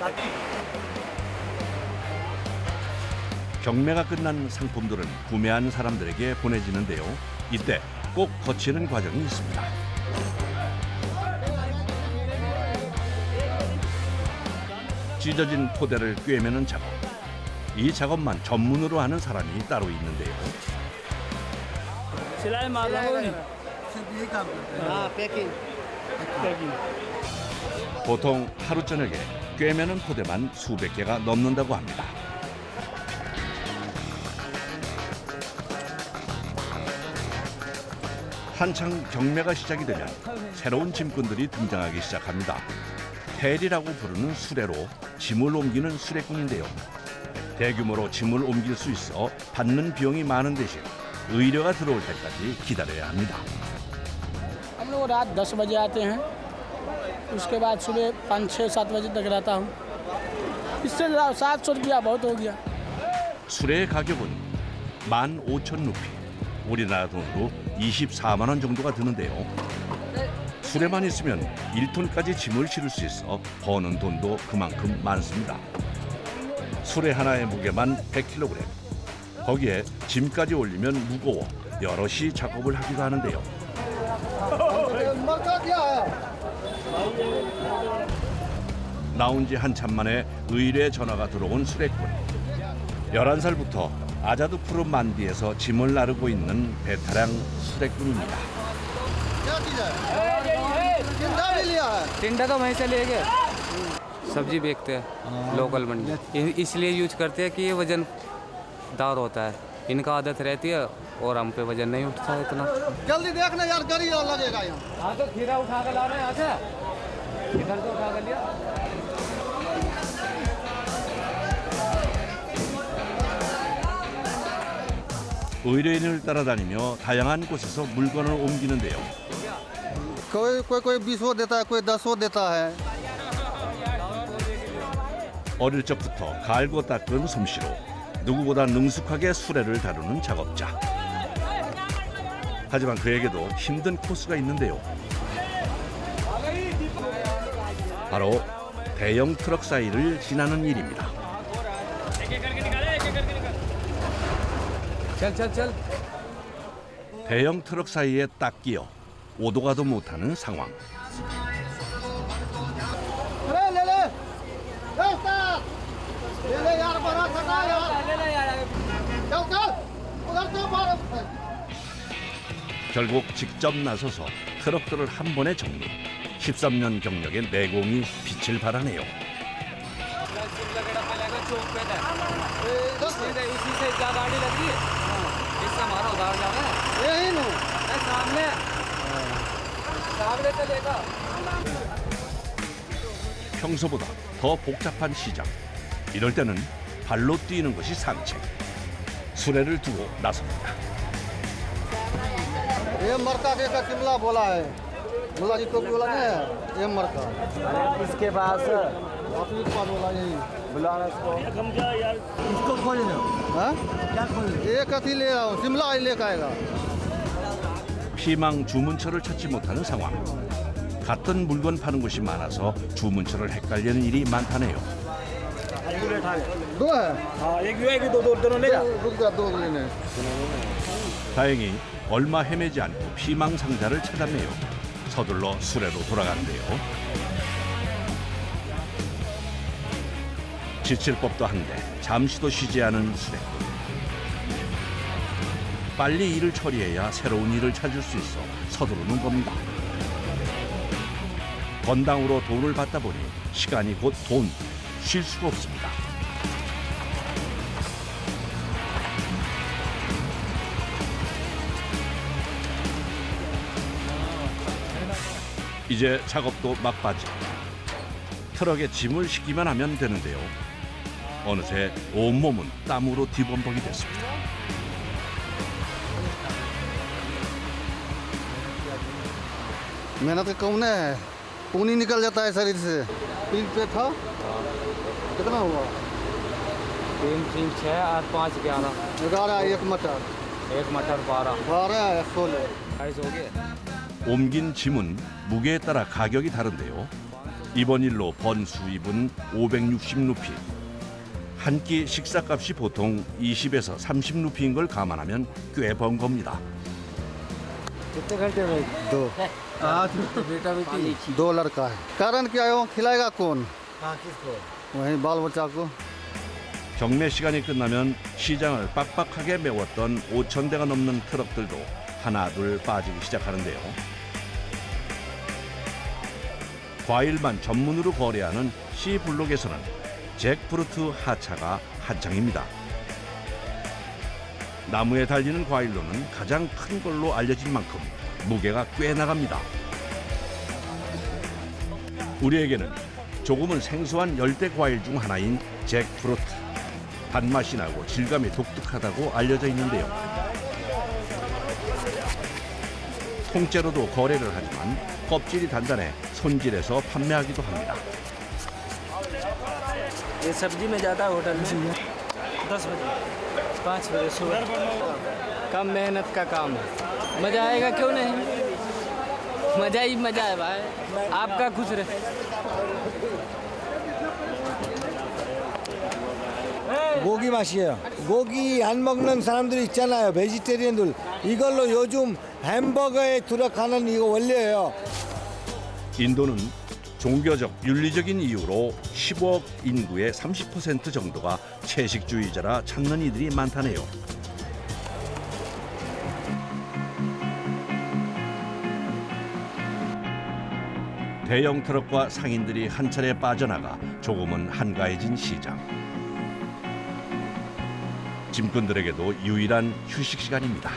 경매가 끝난 상품들은 구매한 사람들에게 보내지는데요. 이때 꼭 거치는 과정이 있습니다. 찢어진 포대를 꿰매는 작업. 이 작업만 전문으로 하는 사람이 따로 있는데요. सिलाई मार रहा हूँ। सिर्फ यही काम करते हैं। हाँ पैकिंग। 보통 하루 저녁에 꿰매는 포대만 수백 개가 넘는다고 합니다. 한창 경매가 시작이 되면 새로운 짐꾼들이 등장하기 시작합니다. 헬이라고 부르는 수레로 짐을 옮기는 수레꾼인데요. 대규모로 짐을 옮길 수 있어 받는 비용이 많은 대신 의뢰가 들어올 때까지 기다려야 합니다. हम लोग रात 10 बजे आते हैं, उसके बाद सुबह 5-6-7 बजे तक रहता हूँ। इससे 700 रुपया बहुत हो गया। 수레의 가격은 15,000루피, 우리나라 돈으로 24만 원 정도가 드는데요. 수레만 있으면 1톤까지 짐을 실을 수 있어 버는 돈도 그만큼 많습니다. 수레 하나의 무게만 100kg. 거기에 짐까지 올리면 무거워 여럿이 작업을 하기도 하는데요. 나온 지 한참 만에 의뢰 전화가 들어온 수레꾼. 11살부터 아자드 프루 만디에서 짐을 나르고 있는 베테랑 수레꾼입니다. टिंडा तो वहीं से ले गए। सब्जी बेचते हैं लोकल मंडी, इसलिए यूज करते हैं कि ये वजनदार होता है, इनका आदत रहती है और हम पे वजन नहीं उठता है इतना। जल्दी देखना यार, गाड़ी लगेगा यहाँ। हाँ तो खीरा उठा कर ला रहे हैं यहाँ से, इधर से उठा कर लिया। 의뢰인을 따라다니며 다양한 곳에서 물건을 옮기는데요. कोई 20 देता है, कोई 10 देता है। 어릴 적부터 갈고 닦은 솜씨로 누구보다 능숙하게 수레를 다루는 작업자. 하지만 그에게도 힘든 코스가 있는데요. 바로 대형 트럭 사이를 지나는 일입니다. 대형 트럭 사이에 딱 끼어 오도 가도 못하는 상황. 결국 직접 나서서 트럭들을 한 번에 정리. 13년 경력의 내공이 빛을 발하네요. 평소보다 더 복잡한 시장. 이럴 때는 발로 뛰는 것이 상책. 수레를 두고 나섭니다. ये मरका के का शिमला बोला है, बोला जी टोपी वाला नहीं है, ये मरका। इसके पास आप ही पास बोला यही। बुलाना इसको। इसको खोल लो। हाँ? क्या खोल? एक कथी ले आओ, शिमला ही लेकर आएगा। 피망 주문처를 찾지 못하는 상황. 같은 물건 파는 곳이 많아서 주문처를 헷갈리는 일이 많다네요. दो है? हाँ एक भी है कि दो दोनों ले जा। रुक जा, दो लेने। 다행히 얼마 헤매지 않고 피망 상자를 찾았네요. 서둘러 수레로 돌아가는데요. 지칠 법도 한데 잠시도 쉬지 않은 수레꾼. 빨리 일을 처리해야 새로운 일을 찾을 수 있어 서두르는 겁니다. 건당으로 돈을 받다 보니 시간이 곧 돈, 쉴 수가 없습니다. 이제 작업도 막바지. 트럭에 짐을 싣기만 하면 되는데요. 어느새 온몸은 땀으로 뒤범벅이 됐습니다. मेहनत कम है, खून ही निकल जाता है शरीर से। 3 पे था, कितना हुआ? 3 3 6 और 5 11 11 एक मटर 12 12 16 22 हो गए। 옮긴 짐은 무게에 따라 가격이 다른데요. 이번 일로 번 수입은 560루피. 한 끼 식사값이 보통 20에서 30루피인 걸 감안하면 꽤 번 겁니다. कितने घंटे में? 2। बेटा बेटी 2 लड़का है। कारण क्या है? वो खिलाएगा कौन? किसको? वही बाल बच्चा को। 경매 시간이 끝나면 시장을 빡빡하게 메웠던 5,000대가 넘는 트럭들도 하나둘 빠지기 시작하는데요. 과일만 전문으로 거래하는 C블록에서는 잭프루트 하차가 한창입니다. 나무에 달리는 과일로는 가장 큰 걸로 알려진 만큼 무게가 꽤 나갑니다. 우리에게는 조금은 생소한 열대 과일 중 하나인 잭프루트. 단맛이 나고 질감이 독특하다고 알려져 있는데요. 통째로도 거래를 하지만 껍질이 단단해 손질해서 판매하기도 합니다. ये सब्जी में ज़्यादा होटल में 10 बजे 5 बजे सुबह। कम मेहनत का काम है, मज़ा आएगा क्यों नहीं? मज़ा ही मज़ा है भाई, आपका खुश रहे। 고기 맛이에요. 고기 안 먹는 사람들이 있잖아요. 베지테리언들. 이걸로 요즘 햄버거에 들어가는 이거 원료예요. 인도는 종교적, 윤리적인 이유로 15억 인구의 30% 정도가 채식주의자라 찾는 이들이 많다네요. 대형 트럭과 상인들이 한 차례 빠져나가 조금은 한가해진 시장. 짐꾼들에게도 유일한 휴식 시간입니다.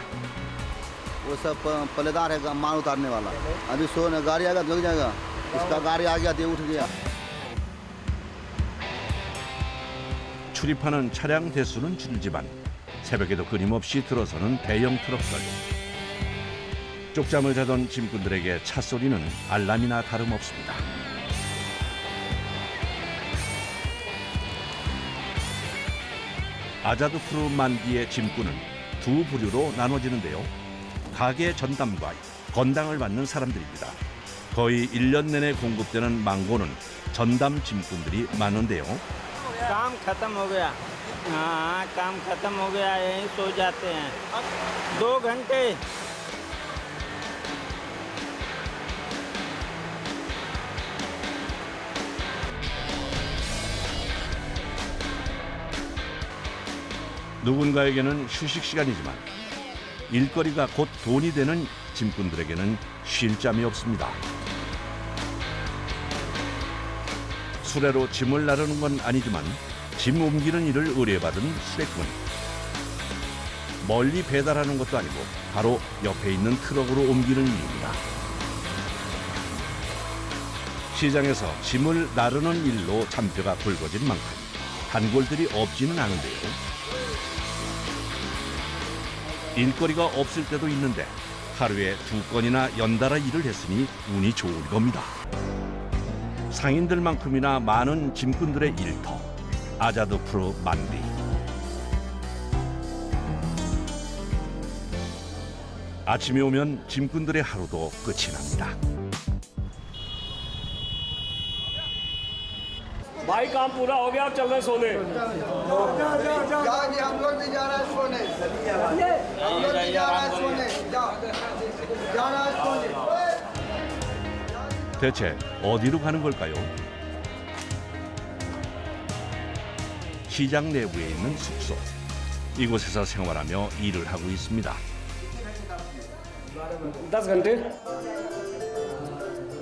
वो सब पल्लेदार है, माल उतारने वाला। अभी गाड़ी आएगा तो लग जाएगा। इसका गाड़ी आ गया तो उठ गया। 출입하는 차량 대수는 줄지만 새벽에도 끊임없이 들어서는 대형 트럭들. 쪽잠을 자던 짐꾼들에게 찻소리는 알람이나 다름없습니다. 아자드푸르 만디의 짐꾼은 두 부류로 나눠지는데요. 가게 전담과 건당을 받는 사람들입니다. 거의 1년 내내 공급되는 망고는 전담 짐꾼들이 많은데요. काम खत्म हो गया हाँ काम खत्म हो गया यहीं सो जाते हैं 2 घंटे 누군가에게는 휴식 시간이지만 일거리가 곧 돈이 되는 짐꾼들에게는 쉴 잠이 없습니다. 수레로 짐을 나르는 건 아니지만 짐 옮기는 일을 의뢰받은 수레꾼. 멀리 배달하는 것도 아니고 바로 옆에 있는 트럭으로 옮기는 일입니다. 시장에서 짐을 나르는 일로 잔뼈가 굵어진 만큼 단골들이 없지는 않은데요. 일거리가 없을 때도 있는데 하루에 2건이나 연달아 일을 했으니 운이 좋은 겁니다. 상인들만큼이나 많은 짐꾼들의 일터, 아자드푸르 만디. 아침이 오면 짐꾼들의 하루도 끝이 납니다. भाई काम पूरा हो गया अब चल रहे सोने हम लोग भी जा रहे हैं सोने हम लोग भी जा रहे हैं सोने जा रहे हैं सोने 대체 어디로 가는 걸까요? 시장 내부에 있는 숙소. 이곳에서 생활하며 일을 하고 있습니다. 10 घंटे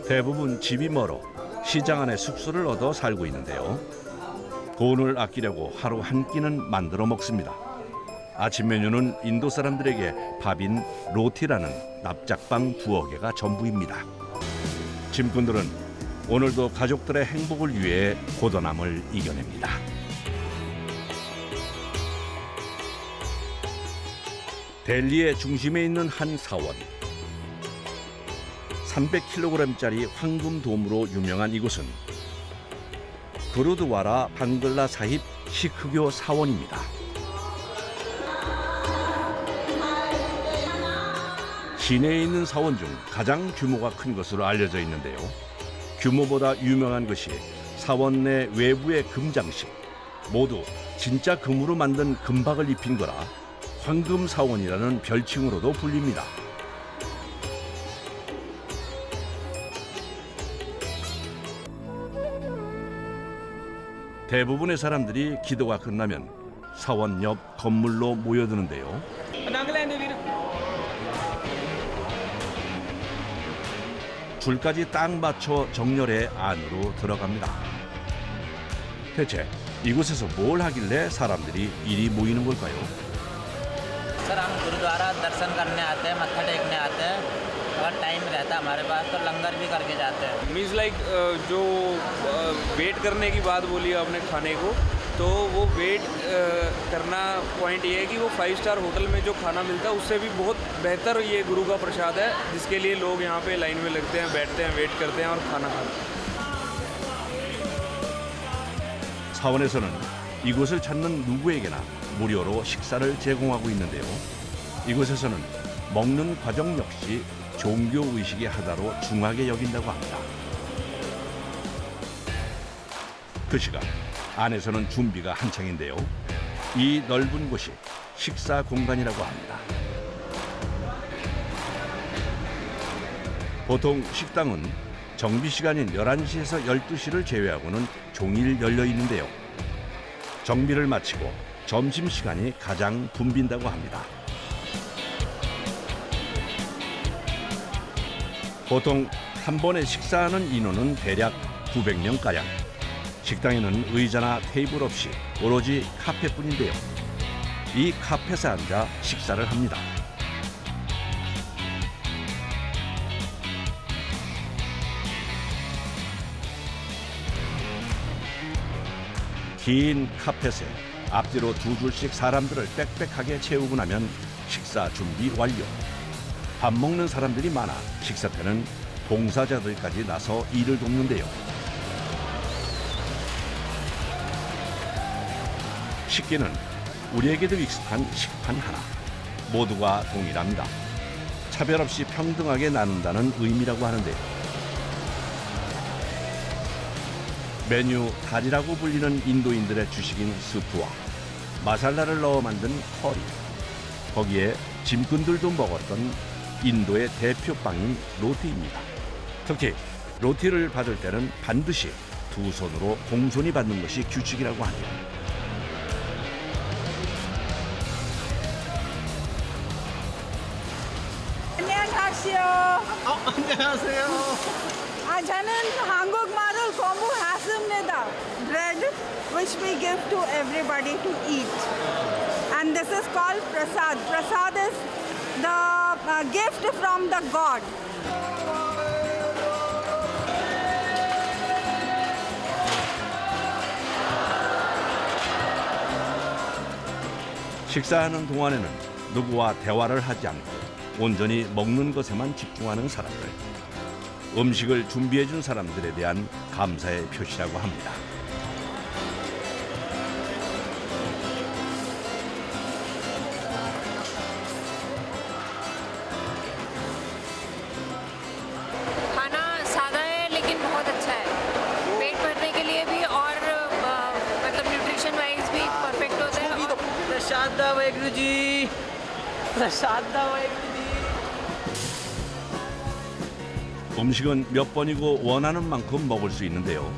대부분 집이 멀어 시장 안에 숙소를 얻어 살고 있는데요. 돈을 아끼려고 하루 한 끼는 만들어 먹습니다. 아침 메뉴는 인도 사람들에게 밥인 로티라는 납작빵 2여 개가 전부입니다. 짐꾼들은 오늘도 가족들의 행복을 위해 고단함을 이겨냅니다. 델리의 중심에 있는 한 사원. 300kg짜리 황금돔으로 유명한 이곳은 구르드와라 방글라 사힙 시크교 사원입니다. 시내에 있는 사원 중 가장 규모가 큰 것으로 알려져 있는데요. 규모보다 유명한 것이 사원 내 외부의 금장식. 모두 진짜 금으로 만든 금박을 입힌 거라 황금사원이라는 별칭으로도 불립니다. 대부분의 사람들이 기도가 끝나면 사원 옆 건물로 모여드는데요. 줄까지 딱 맞춰 정렬해 안으로 들어갑니다. 대체 이곳에서 뭘 하길래 사람들이 이리 모이는 걸까요? सर हम गुरुद्वारा दर्शन करने आते हैं मत्था टेकने आते हैं अगर टाइम रहता है हमारे पास तो लंगर भी करके जाते हैं मीन्स लाइक जो वेट करने की बात बोली आपने खाने को तो वो वेट करना पॉइंट ये है कि वो 5 स्टार होटल में जो खाना मिलता है उससे भी बहुत बेहतर ये गुरु का प्रसाद है जिसके लिए लोग यहाँ पे लाइन में लगते हैं बैठते हैं वेट करते हैं और खाना खाते हैं 사원에서는 이곳을 찾는 누구에게나 무료로 식사를 제공하고 있는데요. 이곳에서는 먹는 과정 역시 종교 의식의 하나로 중하게 여긴다고 합니다. 그 시간 안에서는 준비가 한창인데요. 이 넓은 곳이 식사 공간이라고 합니다. 보통 식당은 정비 시간인 11시에서 12시를 제외하고는 종일 열려 있는데요. 정비를 마치고 점심시간이 가장 붐빈다고 합니다. 보통 한 번에 식사하는 인원은 대략 900명가량. 식당에는 의자나 테이블 없이 오로지 카페뿐인데요. 이 카펫에 앉아 식사를 합니다. 긴 카펫에 앞뒤로 두 줄씩 사람들을 빽빽하게 채우고 나면 식사 준비 완료. 밥 먹는 사람들이 많아 식사 때는 봉사자들까지 나서 일을 돕는데요. 식기는 우리에게도 익숙한 식판 하나. 모두가 동일합니다. 차별 없이 평등하게 나눈다는 의미라고 하는데요. 메뉴 다리라고 불리는 인도인들의 주식인 스프와 마살라를 넣어 만든 커리, 거기에 짐꾼들도 먹었던 인도의 대표 빵인 로티입니다. 특히 로티를 받을 때는 반드시 두 손으로 공손히 받는 것이 규칙이라고 합니다. 안녕하세요. 저는 한국말을 공부했습니다. Bread which we give to everybody to eat. And this is called prasad. Prasad is the gift from the God. 식사하는 동안에는 누구와 대화를 하지 않고 온전히 먹는 것에만 집중하는 사람들. 음식을 준비해준 사람들에 대한 감사의 표시라고 합니다. खाना सादा है लेकिन बहुत अच्छा है। पेट भरने के लिए भी और मतलब न्यूट्रिशन वाइज भी परफेक्ट होता है। प्रसाद वाहेगुरु जी, प्रसाद वाहेगुरु जी। 음식은 몇 번이고 원하는 만큼 먹을 수 있는데요.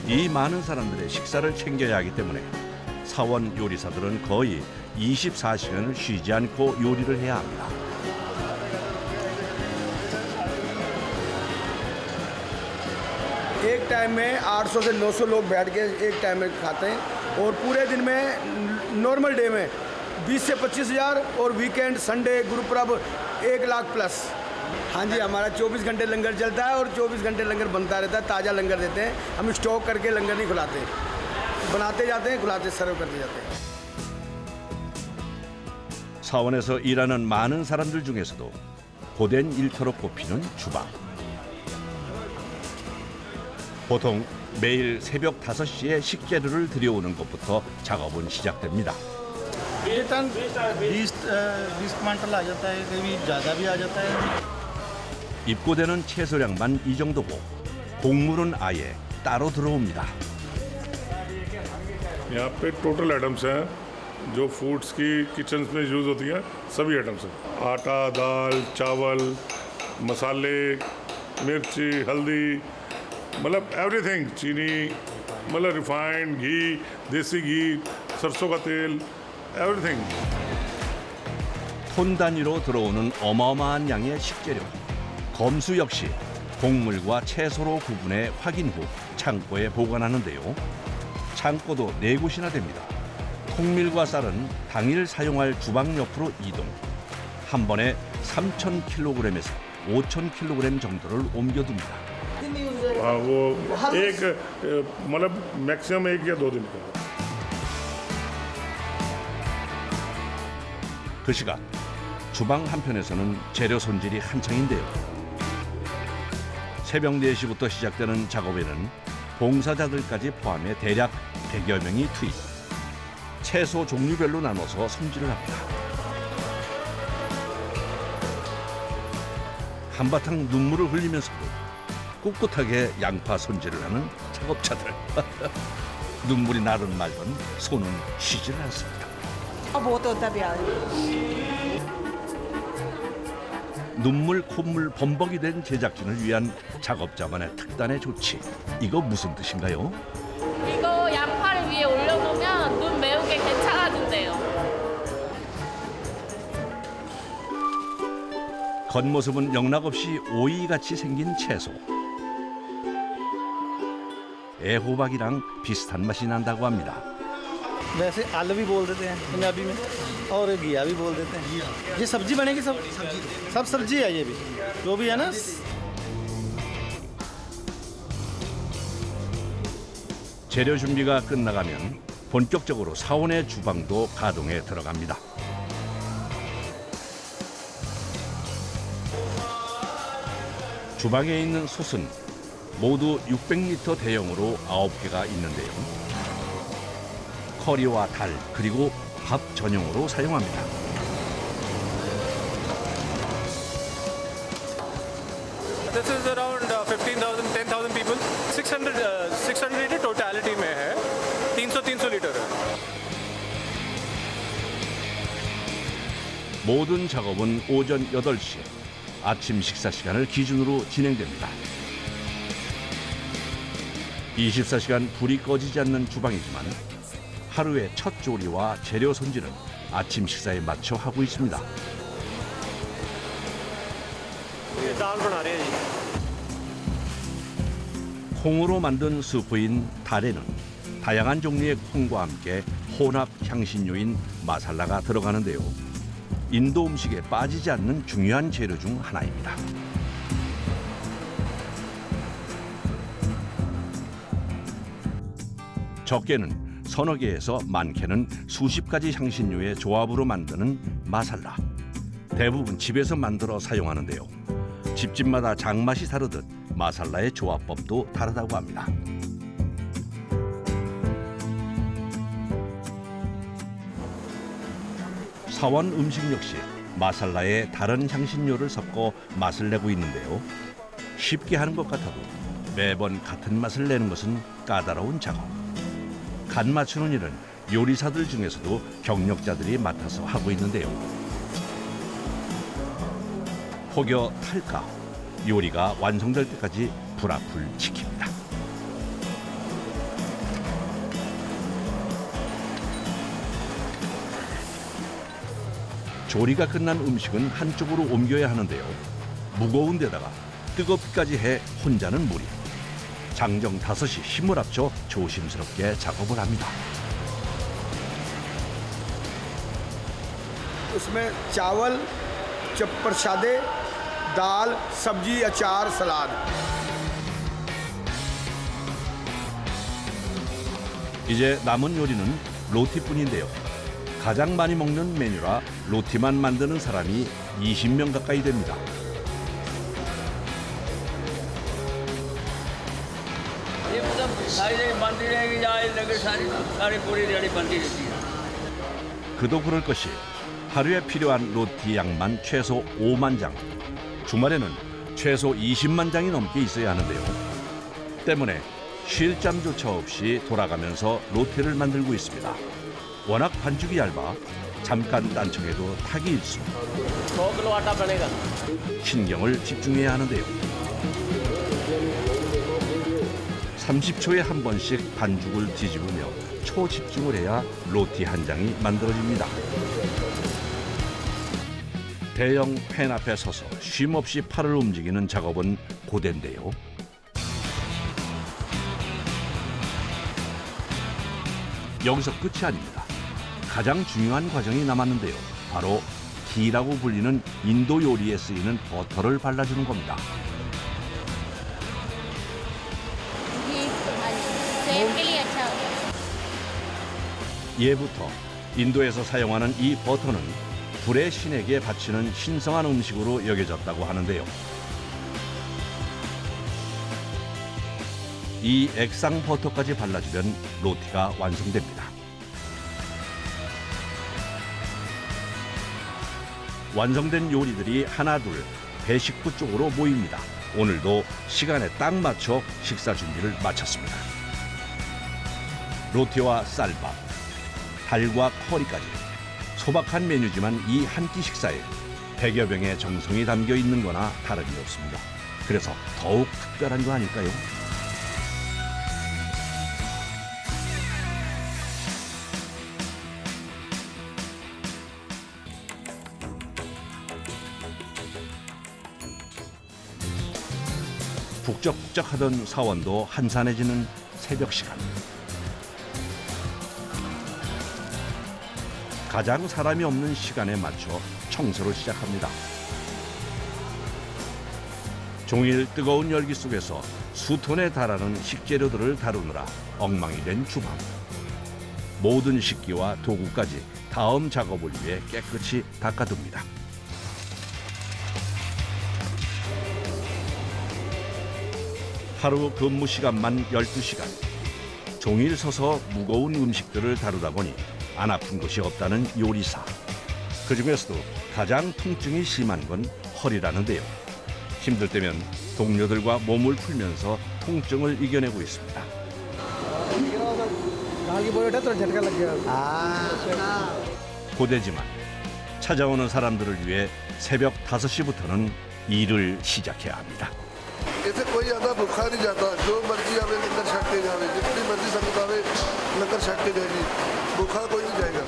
이 많은 사람들의 식사를 챙겨야 하기 때문에 사원 요리사들은 거의 24시간을 쉬지 않고 요리를 해야 합니다. एक टाइम में 800 से 900 लोग बैठ के एक टाइम में खाते हैं और पूरे दिन में नॉर्मल डे में 20 से 25,000 और वीकेंड संडे गुरुपर्व 1 लाख प्लस। हाँ जी, हमारा 24 घंटे लंगर चलता है और 24 घंटे लंगर बनता रहता है। ताज़ा लंगर देते हैं हम, स्टॉक करके लंगर नहीं खुलाते, बनाते जाते हैं, खुलाते सर्व करते जाते हैं। 사원에서 일하는 많은 사람들 중에서도 고된 일터로 꼽히는 주방. 보통 매일 새벽 5시에 식재료를 들여오는 것부터 작업은 시작됩니다. 20 क्विंटल आ जाता है, कभी ज़्यादा भी आ जाता है। 입고되는 채소량만 이 정도고 곡물은 아예 따로 들어옵니다. यहाँ पे टोटल आइटम्स हैं जो फूड्स की किचन में यूज़ होती हैं, सभी आइटम्स हैं। आटा, दाल, चावल, मसाले, मिर्ची, हल्दी, मतलब एवरीथिंग, चीनी, मतलब रिफाइंड घी, देसी घी, सरसों का तेल, एवरीथिंग। 톤 단위로 들어오는 어마어마한 양의 식재료. 검수 역시 곡물과 채소로 구분해 확인 후 창고에 보관하는데요. 창고도 4곳이나 됩니다. 통밀과 쌀은 당일 사용할 주방 옆으로 이동. 한 번에 3,000kg에서 5,000kg 정도를 옮겨둡니다. हाँ, वो एक मतलब मैक्सिमम 1 या 2 दिन का। 그 시각 주방 한편에서는 재료 손질이 한창인데요. 새벽 4시부터 시작되는 작업에는 봉사자들까지 포함해 대략 100여 명이 투입. 채소 종류별로 나눠서 손질을 합니다. 한바탕 눈물을 흘리면서도 꿋꿋하게 양파 손질을 하는 작업자들. 눈물이 나든 말든 손은 쉬지를 않습니다. 눈물 콧물 범벅이 된 제작진을 위한 작업자만의 특단의 조치. 이거 무슨 뜻인가요? 이거 양파를 위에 올려놓으면 눈 매우게 괜찮아진대요. 겉모습은 영락없이 오이같이 생긴 채소. 애호박이랑 비슷한 맛이 난다고 합니다. वैसे आलू भी बोल देते हैं पंजाबी में और घिया भी बोल देते हैं। ये सब्जी बनेगी, सब सब्जी है, ये भी जो भी है ना। 재료 준비가 끝나가면 본격적으로 사원의 주방도 가동에 들어갑니다. 주방에 있는 솥은 모두 600리터 대용으로 9개가 있는데요. 커리와 달 그리고 밥 전용으로 사용합니다. This is around 15,000, 10,000 people. 600 लीटर टोटलिटी में है. 300 लीटर है. 모든 작업은 오전 8시 아침 식사 시간을 기준으로 진행됩니다. 24시간 불이 꺼지지 않는 주방이지만 하루의 첫 조리와 재료 손질은 아침 식사에 맞춰 하고 있습니다. 콩으로 만든 스프인 달에는 다양한 종류의 콩과 함께 혼합 향신료인 마살라가 들어가는데요. 인도 음식에 빠지지 않는 중요한 재료 중 하나입니다. 적게는 서너 개에서 많게는 수십 가지 향신료의 조합으로 만드는 마살라. 대부분 집에서 만들어 사용하는데요. 집집마다 장맛이 다르듯 마살라의 조합법도 다르다고 합니다. 사원 음식 역시 마살라에 다른 향신료를 섞어 맛을 내고 있는데요. 쉽게 하는 것 같아도 매번 같은 맛을 내는 것은 까다로운 작업. 간 맞추는 일은 요리사들 중에서도 경력자들이 맡아서 하고 있는데요. 혹여 탈까 요리가 완성될 때까지 불 앞을 지킵니다. 조리가 끝난 음식은 한쪽으로 옮겨야 하는데요. 무거운 데다가 뜨겁기까지 해 혼자는 무리. 장정 5이 힘을 합쳐 조심스럽게 작업을 합니다. उसमें चावल, प्रसादे, दाल, सब्जी, अचार, सलाद. 이제 남은 요리는 로티뿐인데요. 가장 많이 먹는 메뉴라 로티만 만드는 사람이 20명 가까이 됩니다. ये मतलब सारी जगह बनती रहेगी या लगे सारी पूरी रेडी बनती रहती है. 그도 그럴 것이 하루에 필요한 로티 양만 최소 5만 장, 주말에는 최소 20만 장이 넘게 있어야 하는데요. 때문에 쉴 잠조차 없이 돌아가면서 로티를 만들고 있습니다. 워낙 반죽이 얇아 잠깐 딴청해도 타기 일쑤. 100 आटा बनेगा. 신경을 집중해야 하는데요. 30초에 한 번씩 반죽을 뒤집으며 초집중을 해야 로티 한 장이 만들어집니다. 대형 팬 앞에 서서 쉼없이 팔을 움직이는 작업은 고된데요. 여기서 끝이 아닙니다. 가장 중요한 과정이 남았는데요. 바로 기라고 불리는 인도 요리에 쓰이는 버터를 발라주는 겁니다. 예부터 인도에서 사용하는 이 버터는 불의 신에게 바치는 신성한 음식으로 여겨졌다고 하는데요. 이 액상 버터까지 발라주면 로티가 완성됩니다. 완성된 요리들이 하나둘 배식부 쪽으로 모입니다. 오늘도 시간에 딱 맞춰 식사 준비를 마쳤습니다. 로티와 쌀밥, 달과 커리까지 소박한 메뉴지만 이 한 끼 식사에 100여 병의 정성이 담겨 있는 거나 다름이 없습니다. 그래서 더욱 특별한 거 아닐까요? 북적북적하던 사원도 한산해지는 새벽 시간. 가장 사람이 없는 시간에 맞춰 청소를 시작합니다. 종일 뜨거운 열기 속에서 수톤에 달하는 식재료들을 다루느라 엉망이 된 주방. 모든 식기와 도구까지 다음 작업을 위해 깨끗이 닦아둡니다. 하루 근무 시간만 12시간. 종일 서서 무거운 음식들을 다루다 보니 안 아픈 것이 없다는 요리사. 그중에서도 가장 통증이 심한 건 허리라는데요. 힘들 때면 동료들과 몸을 풀면서 통증을 이겨내고 있습니다. 고되지만 찾아오는 사람들을 위해 새벽 5시부터는 일을 시작해야 합니다. इसे कोई ज़्यादा भूखा नहीं जाता जो मर्जी आवे लंगर छकते जावे जितनी मर्जी संगत आवे लंगर छकते जाएगी भूखा कोई नहीं जाएगा